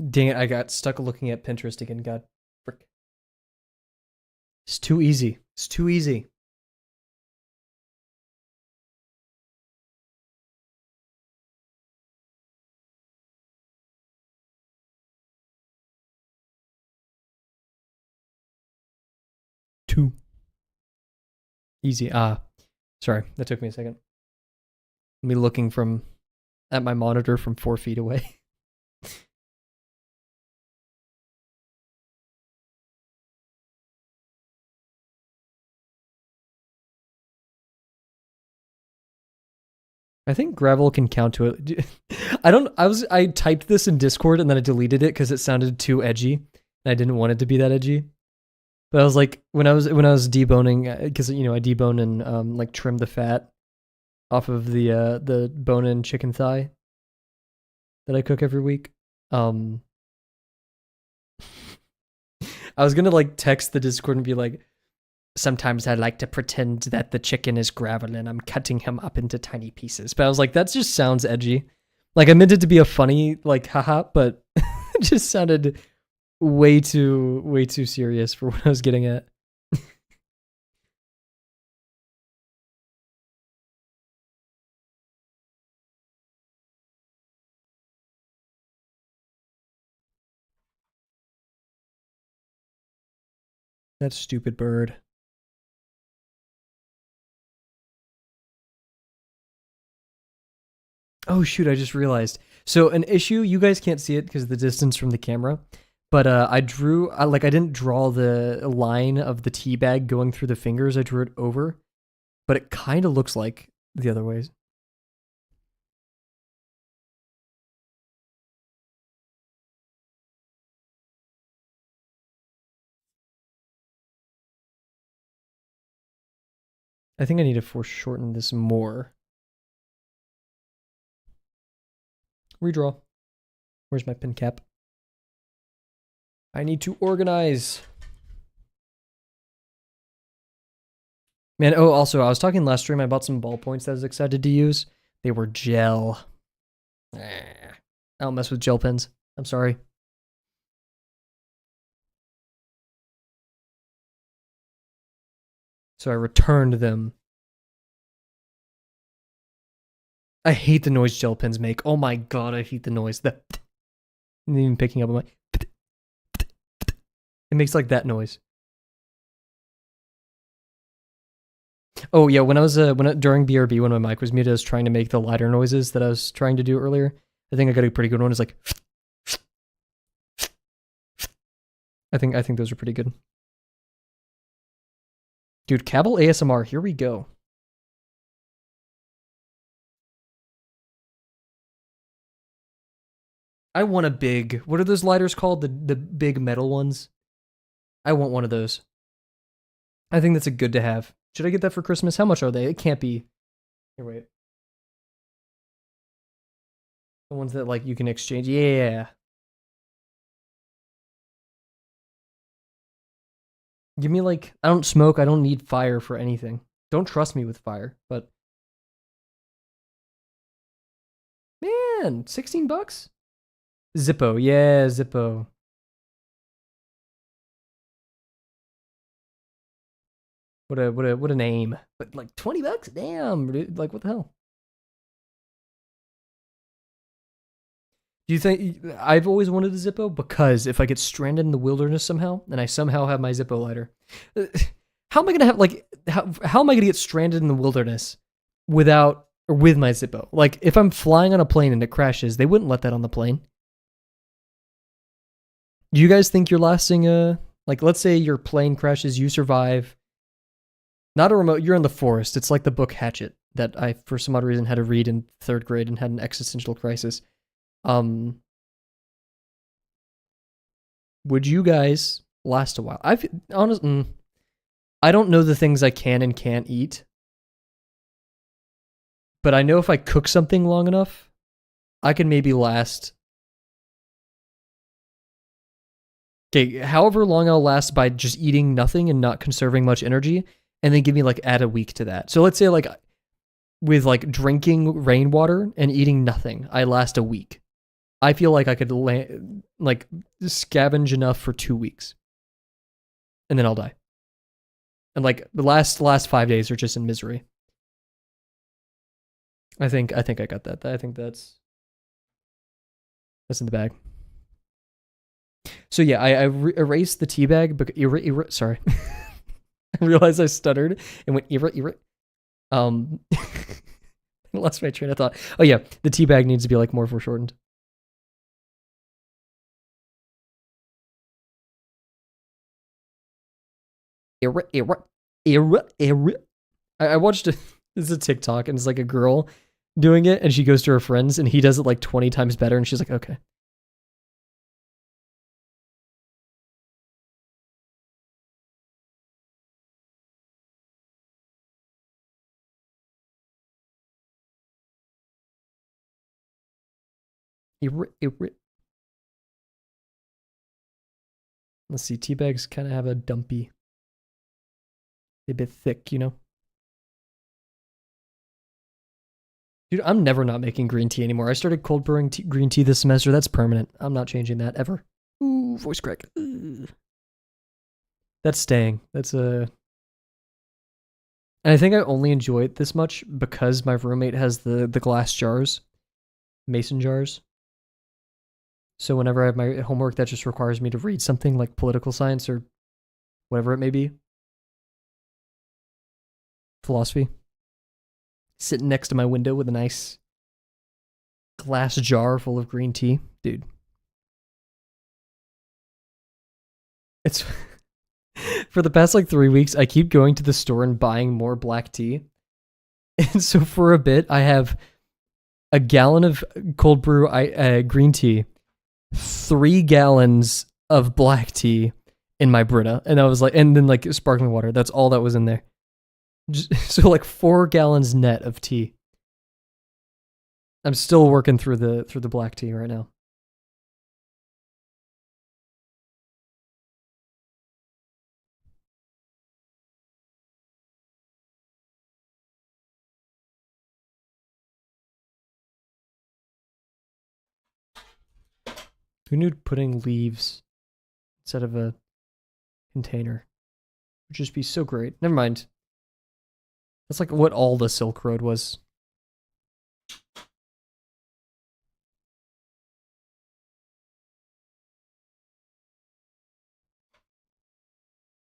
Dang it, I got stuck looking at Pinterest again. God, frick. It's too easy. It's too easy. Too easy. Ah, sorry. That took me a second. Me looking from at my monitor from 4 feet away. I think gravel can count to it. I don't. I typed this in Discord and then I deleted it because it sounded too edgy, and I didn't want it to be that edgy. But I was like, when I was deboning, because I debone and like trim the fat off of the bone-in chicken thigh that I cook every week. Um, I was gonna like text the Discord and be like, sometimes I like to pretend that the chicken is gravel and I'm cutting him up into tiny pieces. But I was like, that just sounds edgy. Like I meant it to be a funny like haha, but it just sounded way too serious for what I was getting at. That stupid bird. Oh shoot, I just realized. So an issue, you guys can't see it because of the distance from the camera, but I didn't draw the line of the tea bag going through the fingers. I drew it over, but it kind of looks like the other ways. I think I need to foreshorten this more. Redraw. Where's my pen cap? I need to organize. Man, oh, also, I was talking last stream. I bought some ballpoints that I was excited to use. They were gel. I don't mess with gel pens. I'm sorry. So I returned them. I hate the noise gel pens make. Oh my god, I hate the noise. That even picking up on my. It makes like that noise. Oh yeah, when I was during BRB when my mic was muted, I was trying to make the lighter noises that I was trying to do earlier. I think I got a pretty good one. It's like. I think those are pretty good. Dude, Kavel ASMR. Here we go. I want a big. What are those lighters called? The big metal ones. I want one of those. I think that's a good to have. Should I get that for Christmas? How much are they? It can't be. Here, wait. The ones that like you can exchange. Yeah. Give me like I don't smoke. I don't need fire for anything. Don't trust me with fire. But man, $16. Zippo. Yeah, Zippo. What a name. But like $20? Damn, dude. Like what the hell? Do you think I've always wanted a Zippo because if I get stranded in the wilderness somehow and I somehow have my Zippo lighter, how am I gonna have like how am I gonna get stranded in the wilderness without or with my Zippo? Like if I'm flying on a plane and it crashes, they wouldn't let that on the plane. Do you guys think you're lasting like let's say your plane crashes, you survive. Not a remote, you're in the forest. It's like the book Hatchet that I for some odd reason had to read in 3rd grade and had an existential crisis. Um would you guys last a while? I've honestly I don't know the things I can and can't eat, but I know if I cook something long enough, I can maybe last. Okay, however long I'll last by just eating nothing and not conserving much energy, and then give me like add a week to that. So let's say like with like drinking rainwater and eating nothing, I last a week. I feel like I could like scavenge enough for 2 weeks, and then I'll die. And like the last 5 days are just in misery. I think I got that. I think that's in the bag. So yeah, I erased the tea bag, but sorry. I realized I stuttered and went I lost my train of thought. Oh yeah, the tea bag needs to be like more foreshortened. I watched it's a TikTok and it's like a girl doing it and she goes to her friends and he does it like 20 times better and she's like, okay. Let's see, tea bags kind of have a dumpy, a bit thick, you know? Dude, I'm never not making green tea anymore. I started cold brewing green tea this semester. That's permanent. I'm not changing that ever. Ooh, voice crack. Ugh. That's staying. That's a. And I think I only enjoy it this much because my roommate has the glass jars, mason jars. So whenever I have my homework that just requires me to read something like political science or whatever it may be, philosophy, sitting next to my window with a nice glass jar full of green tea, dude. It's for the past like 3 weeks, I keep going to the store and buying more black tea. And so for a bit, I have a gallon of cold brew green tea, 3 gallons of black tea in my Brita. And I was like, and then like sparkling water. That's all that was in there. So like 4 gallons net of tea. I'm still working through the black tea right now. Who knew putting leaves instead of a container would just be so great? Never mind. That's like what all the Silk Road was.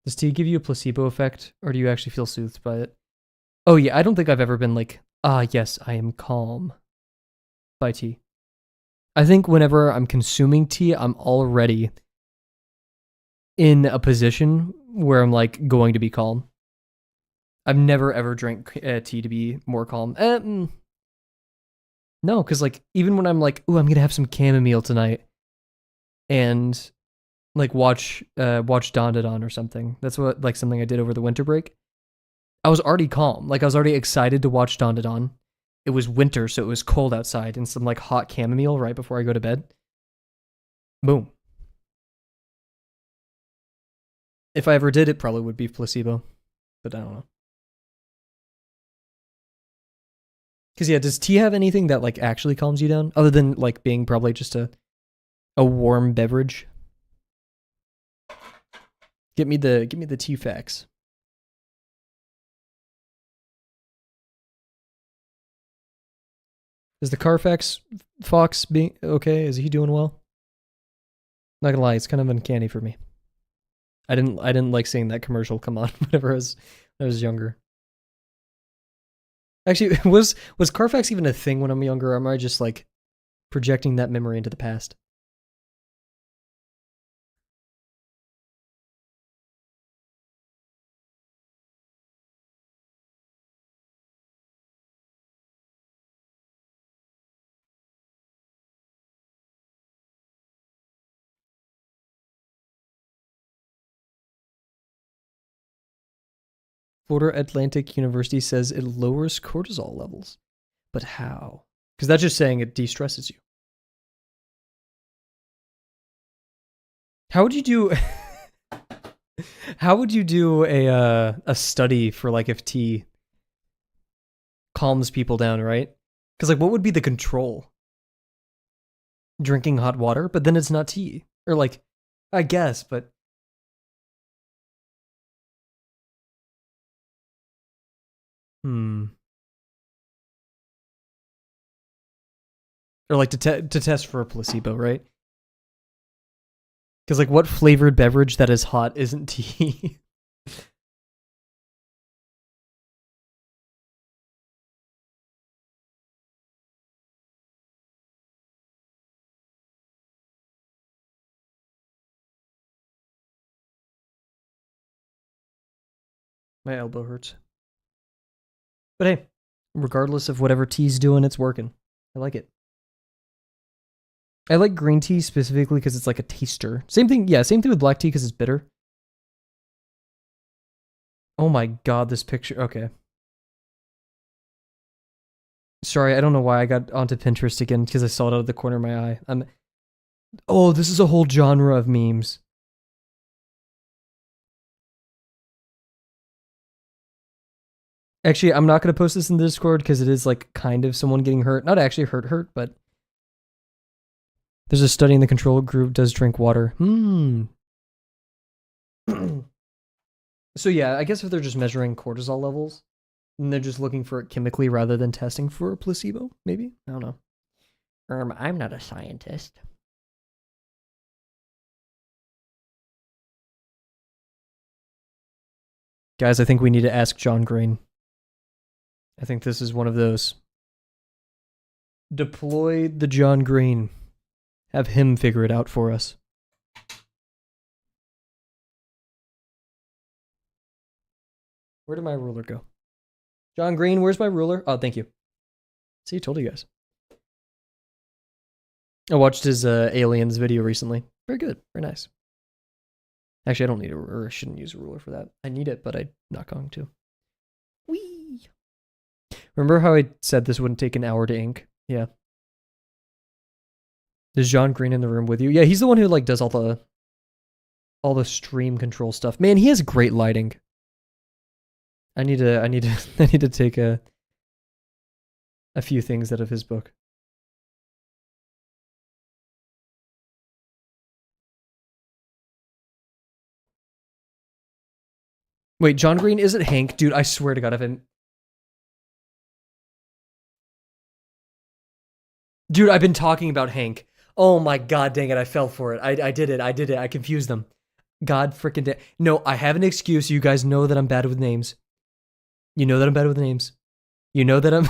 Does tea give you a placebo effect, or do you actually feel soothed by it? Oh yeah, I don't think I've ever been like, yes, I am calm by tea. I think whenever I'm consuming tea, I'm already in a position where I'm like going to be calm. I've never ever drank tea to be more calm. No, because like even when I'm like, ooh, I'm gonna have some chamomile tonight, and like watch Dawn to Dawn or something. That's what like something I did over the winter break. I was already calm. Like I was already excited to watch Dawn to Dawn. It was winter, so it was cold outside, and some like hot chamomile right before I go to bed. Boom. If I ever did, it probably would be placebo, but I don't know. Because yeah, does tea have anything that like actually calms you down, other than like being probably just a warm beverage? Give me the tea facts. Is the Carfax Fox being okay? Is he doing well? Not gonna lie, it's kind of uncanny for me. I didn't like seeing that commercial come on whenever I was younger. Actually, was Carfax even a thing when I'm younger, or am I just like projecting that memory into the past? Florida Atlantic University says it lowers cortisol levels. But how? Because that's just saying it de-stresses you. How would you do how would you do a study for like if tea calms people down, right? Because like what would be the control? Drinking hot water, but then it's not tea. Or like I guess, but hmm. Or like to test for a placebo, right? Because like what flavored beverage that is hot isn't tea? My elbow hurts. But hey, regardless of whatever tea's doing, it's working. I like it. I like green tea specifically because it's like a taster. Same thing, yeah, same thing with black tea because it's bitter. Oh my god, this picture. Okay. Sorry, I don't know why I got onto Pinterest again because I saw it out of the corner of my eye. Oh, this is a whole genre of memes. Actually, I'm not going to post this in the Discord because it is like kind of someone getting hurt. Not actually hurt, but there's a study in the control group does drink water. So yeah, I guess if they're just measuring cortisol levels, and they're just looking for it chemically rather than testing for a placebo, maybe? I don't know. I'm not a scientist. Guys, I think we need to ask John Green. I think this is one of those. Deploy the John Green. Have him figure it out for us. Where did my ruler go? John Green, where's my ruler? Oh, thank you. See, I told you guys. I watched his Aliens video recently. Very good. Very nice. Actually, I don't need a ruler. I shouldn't use a ruler for that. I need it, but I'm not going to. Whee! Remember how I said this wouldn't take an hour to ink? Yeah. Is John Green in the room with you? Yeah, he's the one who like does all the stream control stuff. Man, he has great lighting. I need to take a few things out of his book. Wait, John Green, is it Hank? Dude, I swear to God, I've been... Dude, I've been talking about Hank. Oh my God, dang it, I fell for it. I did it, I confused them. God freaking damn. No, I have an excuse. You guys know that I'm bad with names. You know that I'm bad with names. You know that I'm...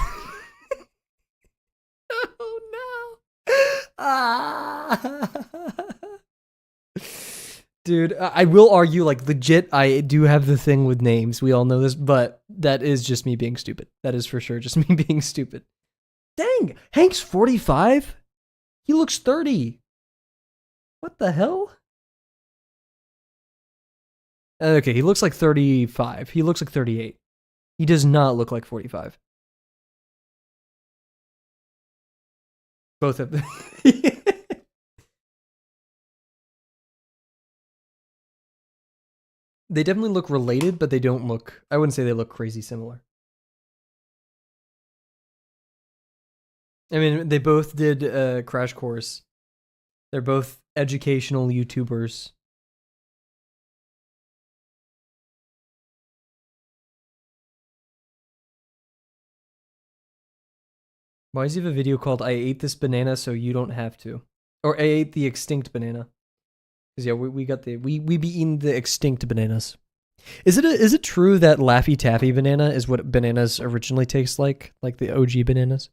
Oh no. Ah. Dude, I will argue, like, legit, I do have the thing with names. We all know this, but that is just me being stupid. That is for sure just me being stupid. Dang, Hank's 45? He looks 30. What the hell? Okay, he looks like 35. He looks like 38. He does not look like 45. Both of them. They definitely look related, but they don't look... I wouldn't say they look crazy similar. I mean, they both did Crash Course. They're both educational YouTubers. Why does he have a video called "I ate this banana so you don't have to," or "I ate the extinct banana"? Because yeah, we got we be eating the extinct bananas. Is it true that Laffy Taffy banana is what bananas originally taste like the OG bananas?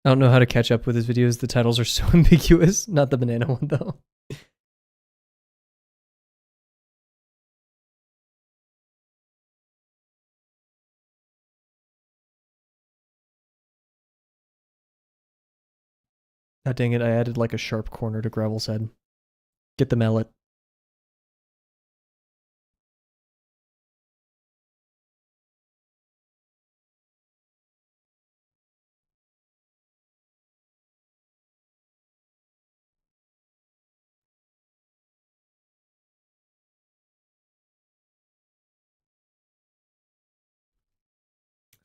I don't know how to catch up with his videos. The titles are so ambiguous. Not the banana one though. God dang it! I added like a sharp corner to Gravel's head. Get the mallet.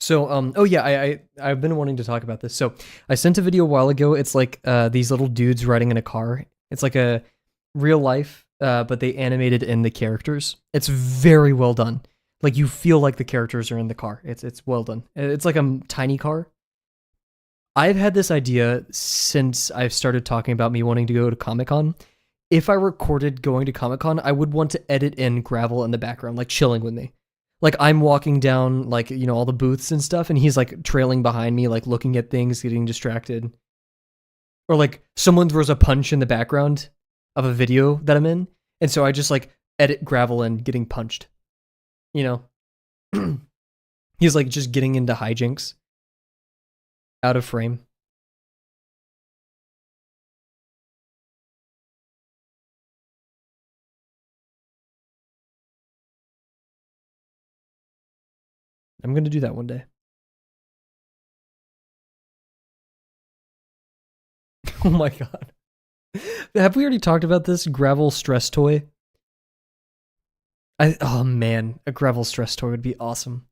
So oh yeah, I've been wanting to talk about this. So I sent a video a while ago. It's like these little dudes riding in a car. It's like a real life, but they animated in the characters. It's very well done. Like you feel like the characters are in the car. It's well done. It's like a tiny car. I've had this idea since I've started talking about me wanting to go to Comic-Con. If I recorded going to Comic-Con, I would want to edit in Gravel in the background, like chilling with me. Like I'm walking down like, you know, all the booths and stuff and he's like trailing behind me, like looking at things, getting distracted. Or like someone throws a punch in the background of a video that I'm in. And so I just like edit Gravel in getting punched. You know? He's like just getting into hijinks. Out of frame. I'm gonna do that one day. Oh my god. Have we already talked about this Gravel stress toy? Oh man, a Gravel stress toy would be awesome.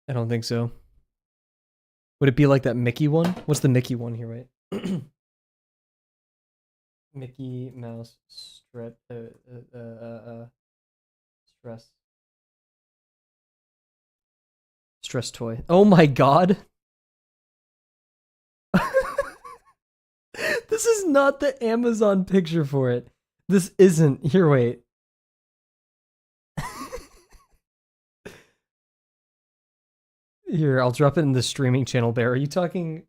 I don't think so. Would it be like that Mickey one? What's the Mickey one here, right? Mickey Mouse stress stress toy. Oh my god. This is not the Amazon picture for it. This isn't. Here, wait. Here, I'll drop it in the streaming channel bear. Are you talking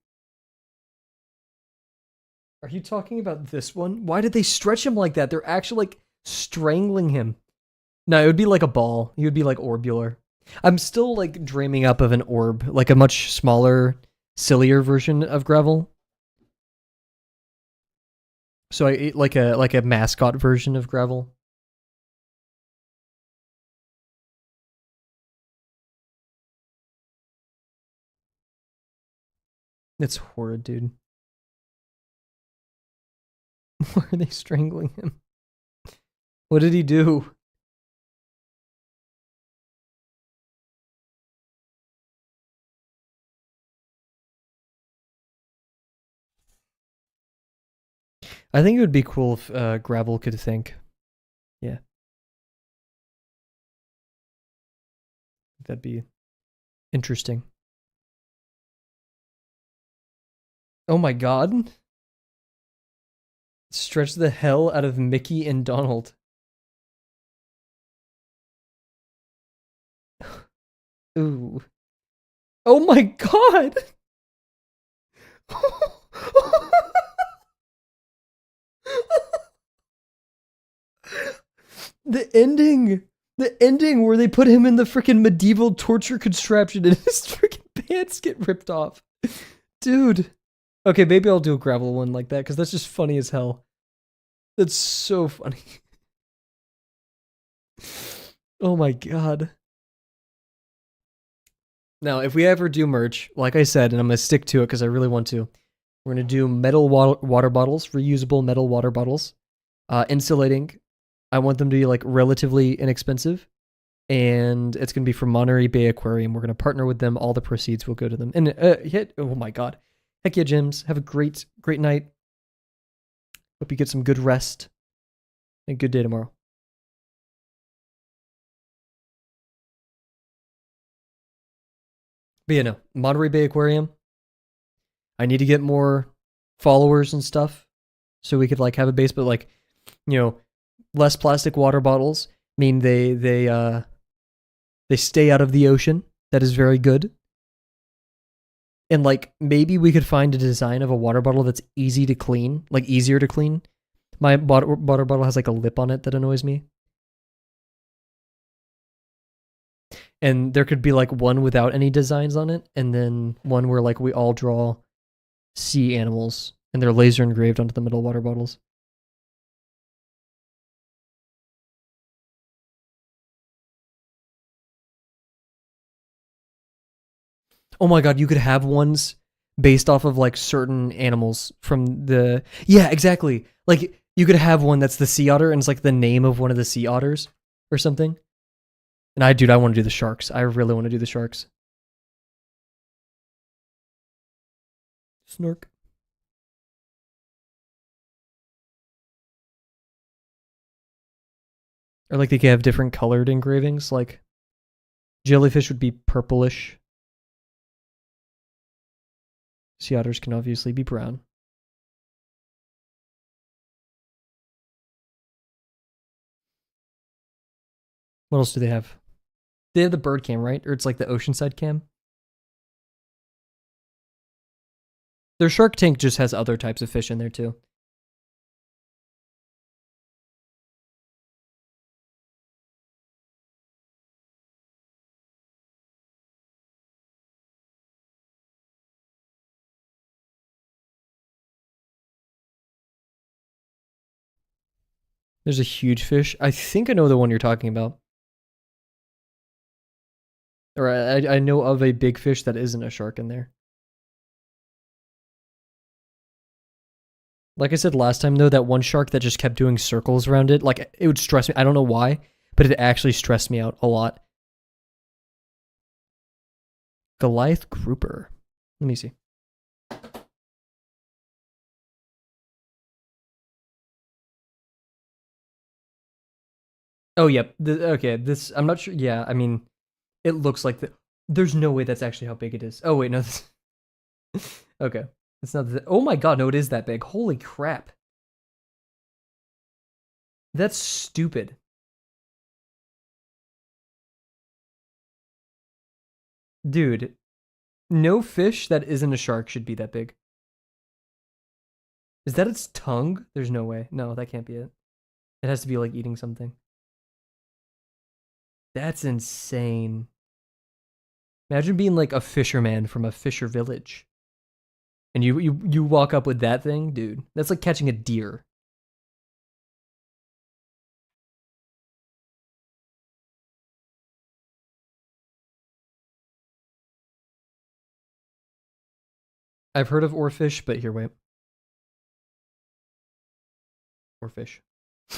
about this one? Why did they stretch him like that? They're actually like strangling him. No, it would be like a ball. He would be like orbular. I'm still like dreaming up of an orb, like a much smaller, sillier version of Gravel. So I ate like a mascot version of Gravel. It's horrid, dude. Why are they strangling him? What did he do? I think it would be cool if Gravel could think. Yeah. That'd be interesting. Oh my god. Stretch the hell out of Mickey and Donald. Ooh. Oh my god. The ending where they put him in the freaking medieval torture contraption and his freaking pants get ripped off. Dude. Okay, maybe I'll do a Gravel one like that because that's just funny as hell. That's so funny. Oh my god. Now, if we ever do merch, like I said, and I'm going to stick to it because I really want to, We're gonna do metal water bottles, reusable metal water bottles. Insulating. I want them to be like relatively inexpensive, and it's gonna be from Monterey Bay Aquarium. We're gonna partner with them. All the proceeds will go to them. And oh my god, heck yeah, Jims. Have a great night. Hope you get some good rest and good day tomorrow. But yeah, no, Monterey Bay Aquarium. I need to get more followers and stuff so we could like have a base, but like, less plastic water bottles mean they stay out of the ocean. That is very good. And like maybe we could find a design of a water bottle that's easy to clean, like easier to clean. My water bottle has like a lip on it that annoys me. And there could be like one without any designs on it, and then one where like we all draw sea animals and they're laser engraved onto the middle water bottles. Oh my god, you could have ones based off of like certain animals from the yeah, exactly. Like you could have one that's the sea otter and it's like the name of one of the sea otters or something. And I want to do the sharks. I really want to do the sharks. Snork. Or like they could have different colored engravings. Like jellyfish would be purplish. Sea otters can obviously be brown. What else do they have? They have the bird cam, right? Or it's like the oceanside cam. Their Shark Tank just has other types of fish in there too. There's a huge fish. I think I know the one you're talking about. Or I know of a big fish that isn't a shark in there. Like I said last time, though, that one shark that just kept doing circles around it, like it would stress me. I don't know why, but it actually stressed me out a lot. Goliath grouper. Let me see. Oh, yep. Okay, this I'm not sure. Yeah, I mean, it looks like there's no way that's actually how big it is. Oh wait, no. Okay, it's not. Oh my god, no, it is that big. Holy crap. That's stupid. Dude, no fish that isn't a shark should be that big. Is that its tongue? There's no way. No, that can't be it. It has to be like eating something. That's insane. Imagine being like a fisherman from a fisher village. And you walk up with that thing, dude. That's like catching a deer. I've heard of oarfish, but here, wait. Oarfish.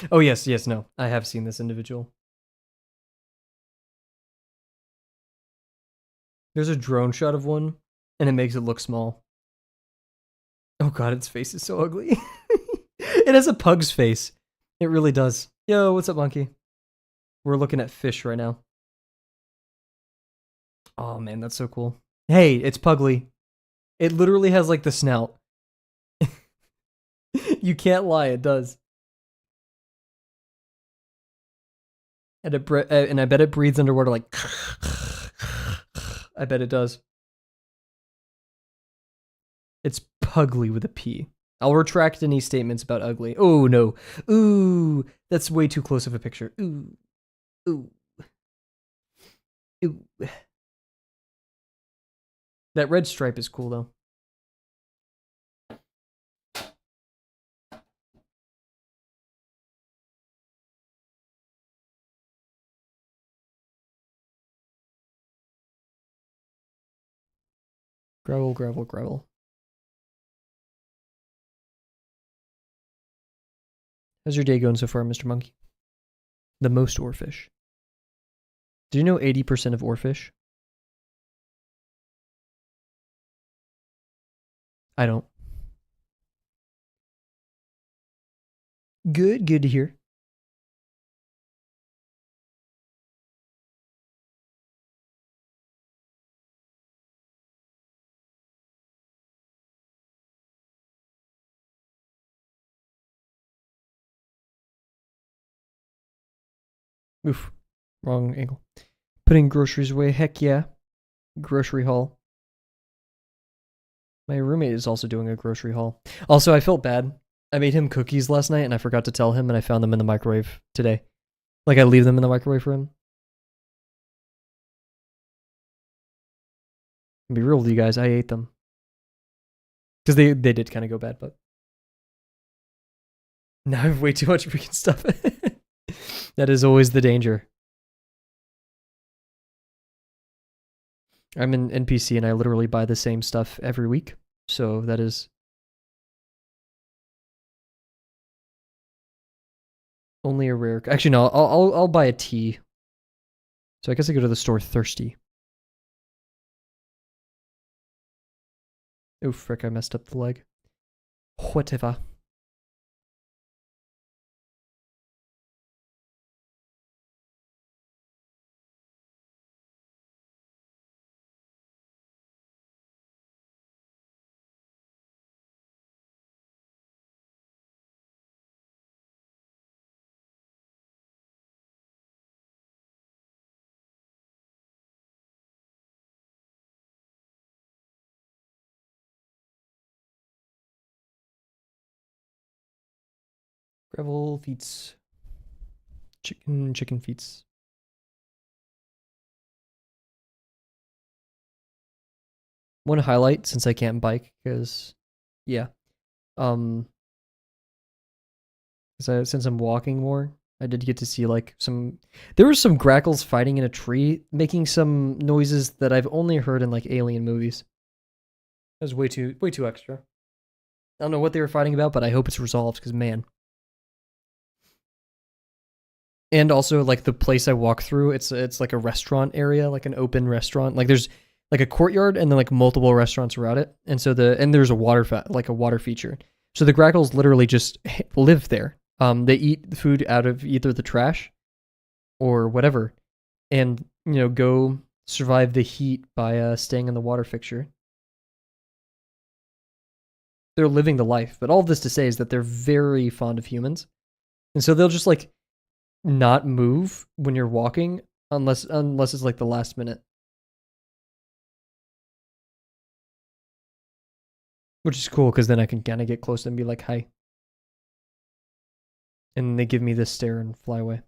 Oh, yes, no. I have seen this individual. There's a drone shot of one, and it makes it look small. Oh god, its face is so ugly. It has a pug's face. It really does. Yo, what's up, monkey? We're looking at fish right now. Oh man, that's so cool. Hey, it's pugly. It literally has like the snout. You can't lie, it does. And I bet it breathes underwater like. I bet it does. It's pugly with a P. I'll retract any statements about ugly. Oh no. Ooh, that's way too close of a picture. Ooh, ooh, ooh. That red stripe is cool though. Gravel, gravel, gravel. How's your day going so far, Mr. Monkey? The most oarfish. Do you know 80% of oarfish? I don't. Good to hear. Oof, wrong angle. Putting groceries away, heck yeah. Grocery haul. My roommate is also doing a grocery haul. Also, I felt bad. I made him cookies last night and I forgot to tell him, and I found them in the microwave today. Like, I leave them in the microwave for him. I'll be real with you guys, I ate them. Because they did kind of go bad, but now I have way too much freaking stuff. That is always the danger. I'm an NPC and I literally buy the same stuff every week. So that is only a rare. Actually, no. I'll buy a tea. So I guess I go to the store thirsty. Oh frick! I messed up the leg. Whatever. Gravel feets. Chicken feets. One highlight, since I can't bike, because yeah, since I'm walking more, I did get to see like some. There were some grackles fighting in a tree, making some noises that I've only heard in like alien movies. That was way too extra. I don't know what they were fighting about, but I hope it's resolved, because man. And also, like, the place I walk through, it's like a restaurant area, like an open restaurant. Like, there's like a courtyard and then like multiple restaurants around it. And so there's a water feature. So the grackles literally just live there. They eat food out of either the trash or whatever, and go survive the heat by staying in the water fixture. They're living the life. But all of this to say is that they're very fond of humans, and so they'll just like not move when you're walking unless it's like the last minute, which is cool because then I can kind of get close and be like, hi, and they give me this stare and fly away.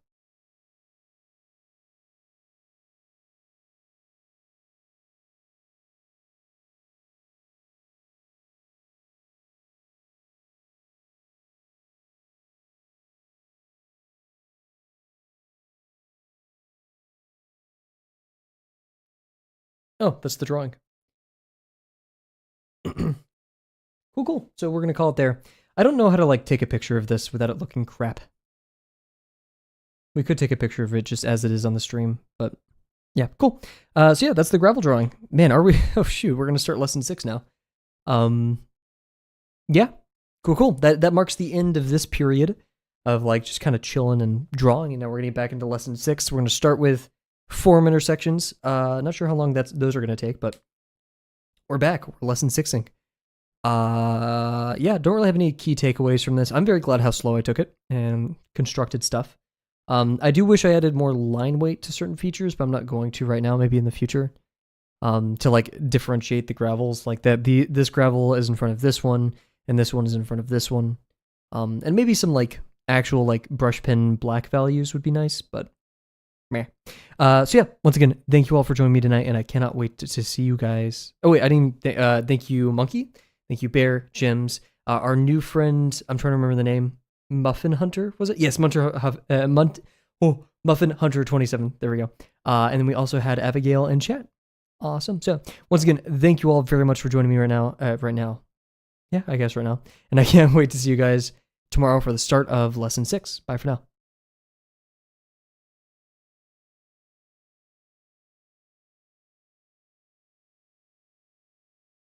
Oh, that's the drawing. Cool. So we're gonna call it there. I don't know how to like take a picture of this without it looking crap. We could take a picture of it just as it is on the stream, but yeah, cool. So yeah, that's the gravel drawing. Man, are we? Oh shoot, we're gonna start lesson 6 now. Yeah, cool. That marks the end of this period of like just kind of chilling and drawing, and now we're gonna get back into lesson 6. We're gonna start with form intersections. Not sure how long those are gonna take, but we're back. We're lesson 6ing. Yeah, don't really have any key takeaways from this. I'm very glad how slow I took it and constructed stuff. I do wish I added more line weight to certain features, but I'm not going to right now, maybe in the future. To like differentiate the gravels, like that this gravel is in front of this one, and this one is in front of this one. And maybe some like actual like brush pen black values would be nice, but meh. So yeah, once again, thank you all for joining me tonight, and I cannot wait to see you guys. Oh wait, I didn't. Thank you, Monkey. Thank you, Bear, Jims, our new friend. I'm trying to remember the name. Muffin Hunter, was it? Yes, Muffin Hunter 27. There we go. And then we also had Abigail in chat. Awesome. So once again, thank you all very much for joining me right now. Yeah, I guess right now. And I can't wait to see you guys tomorrow for the start of lesson 6. Bye for now.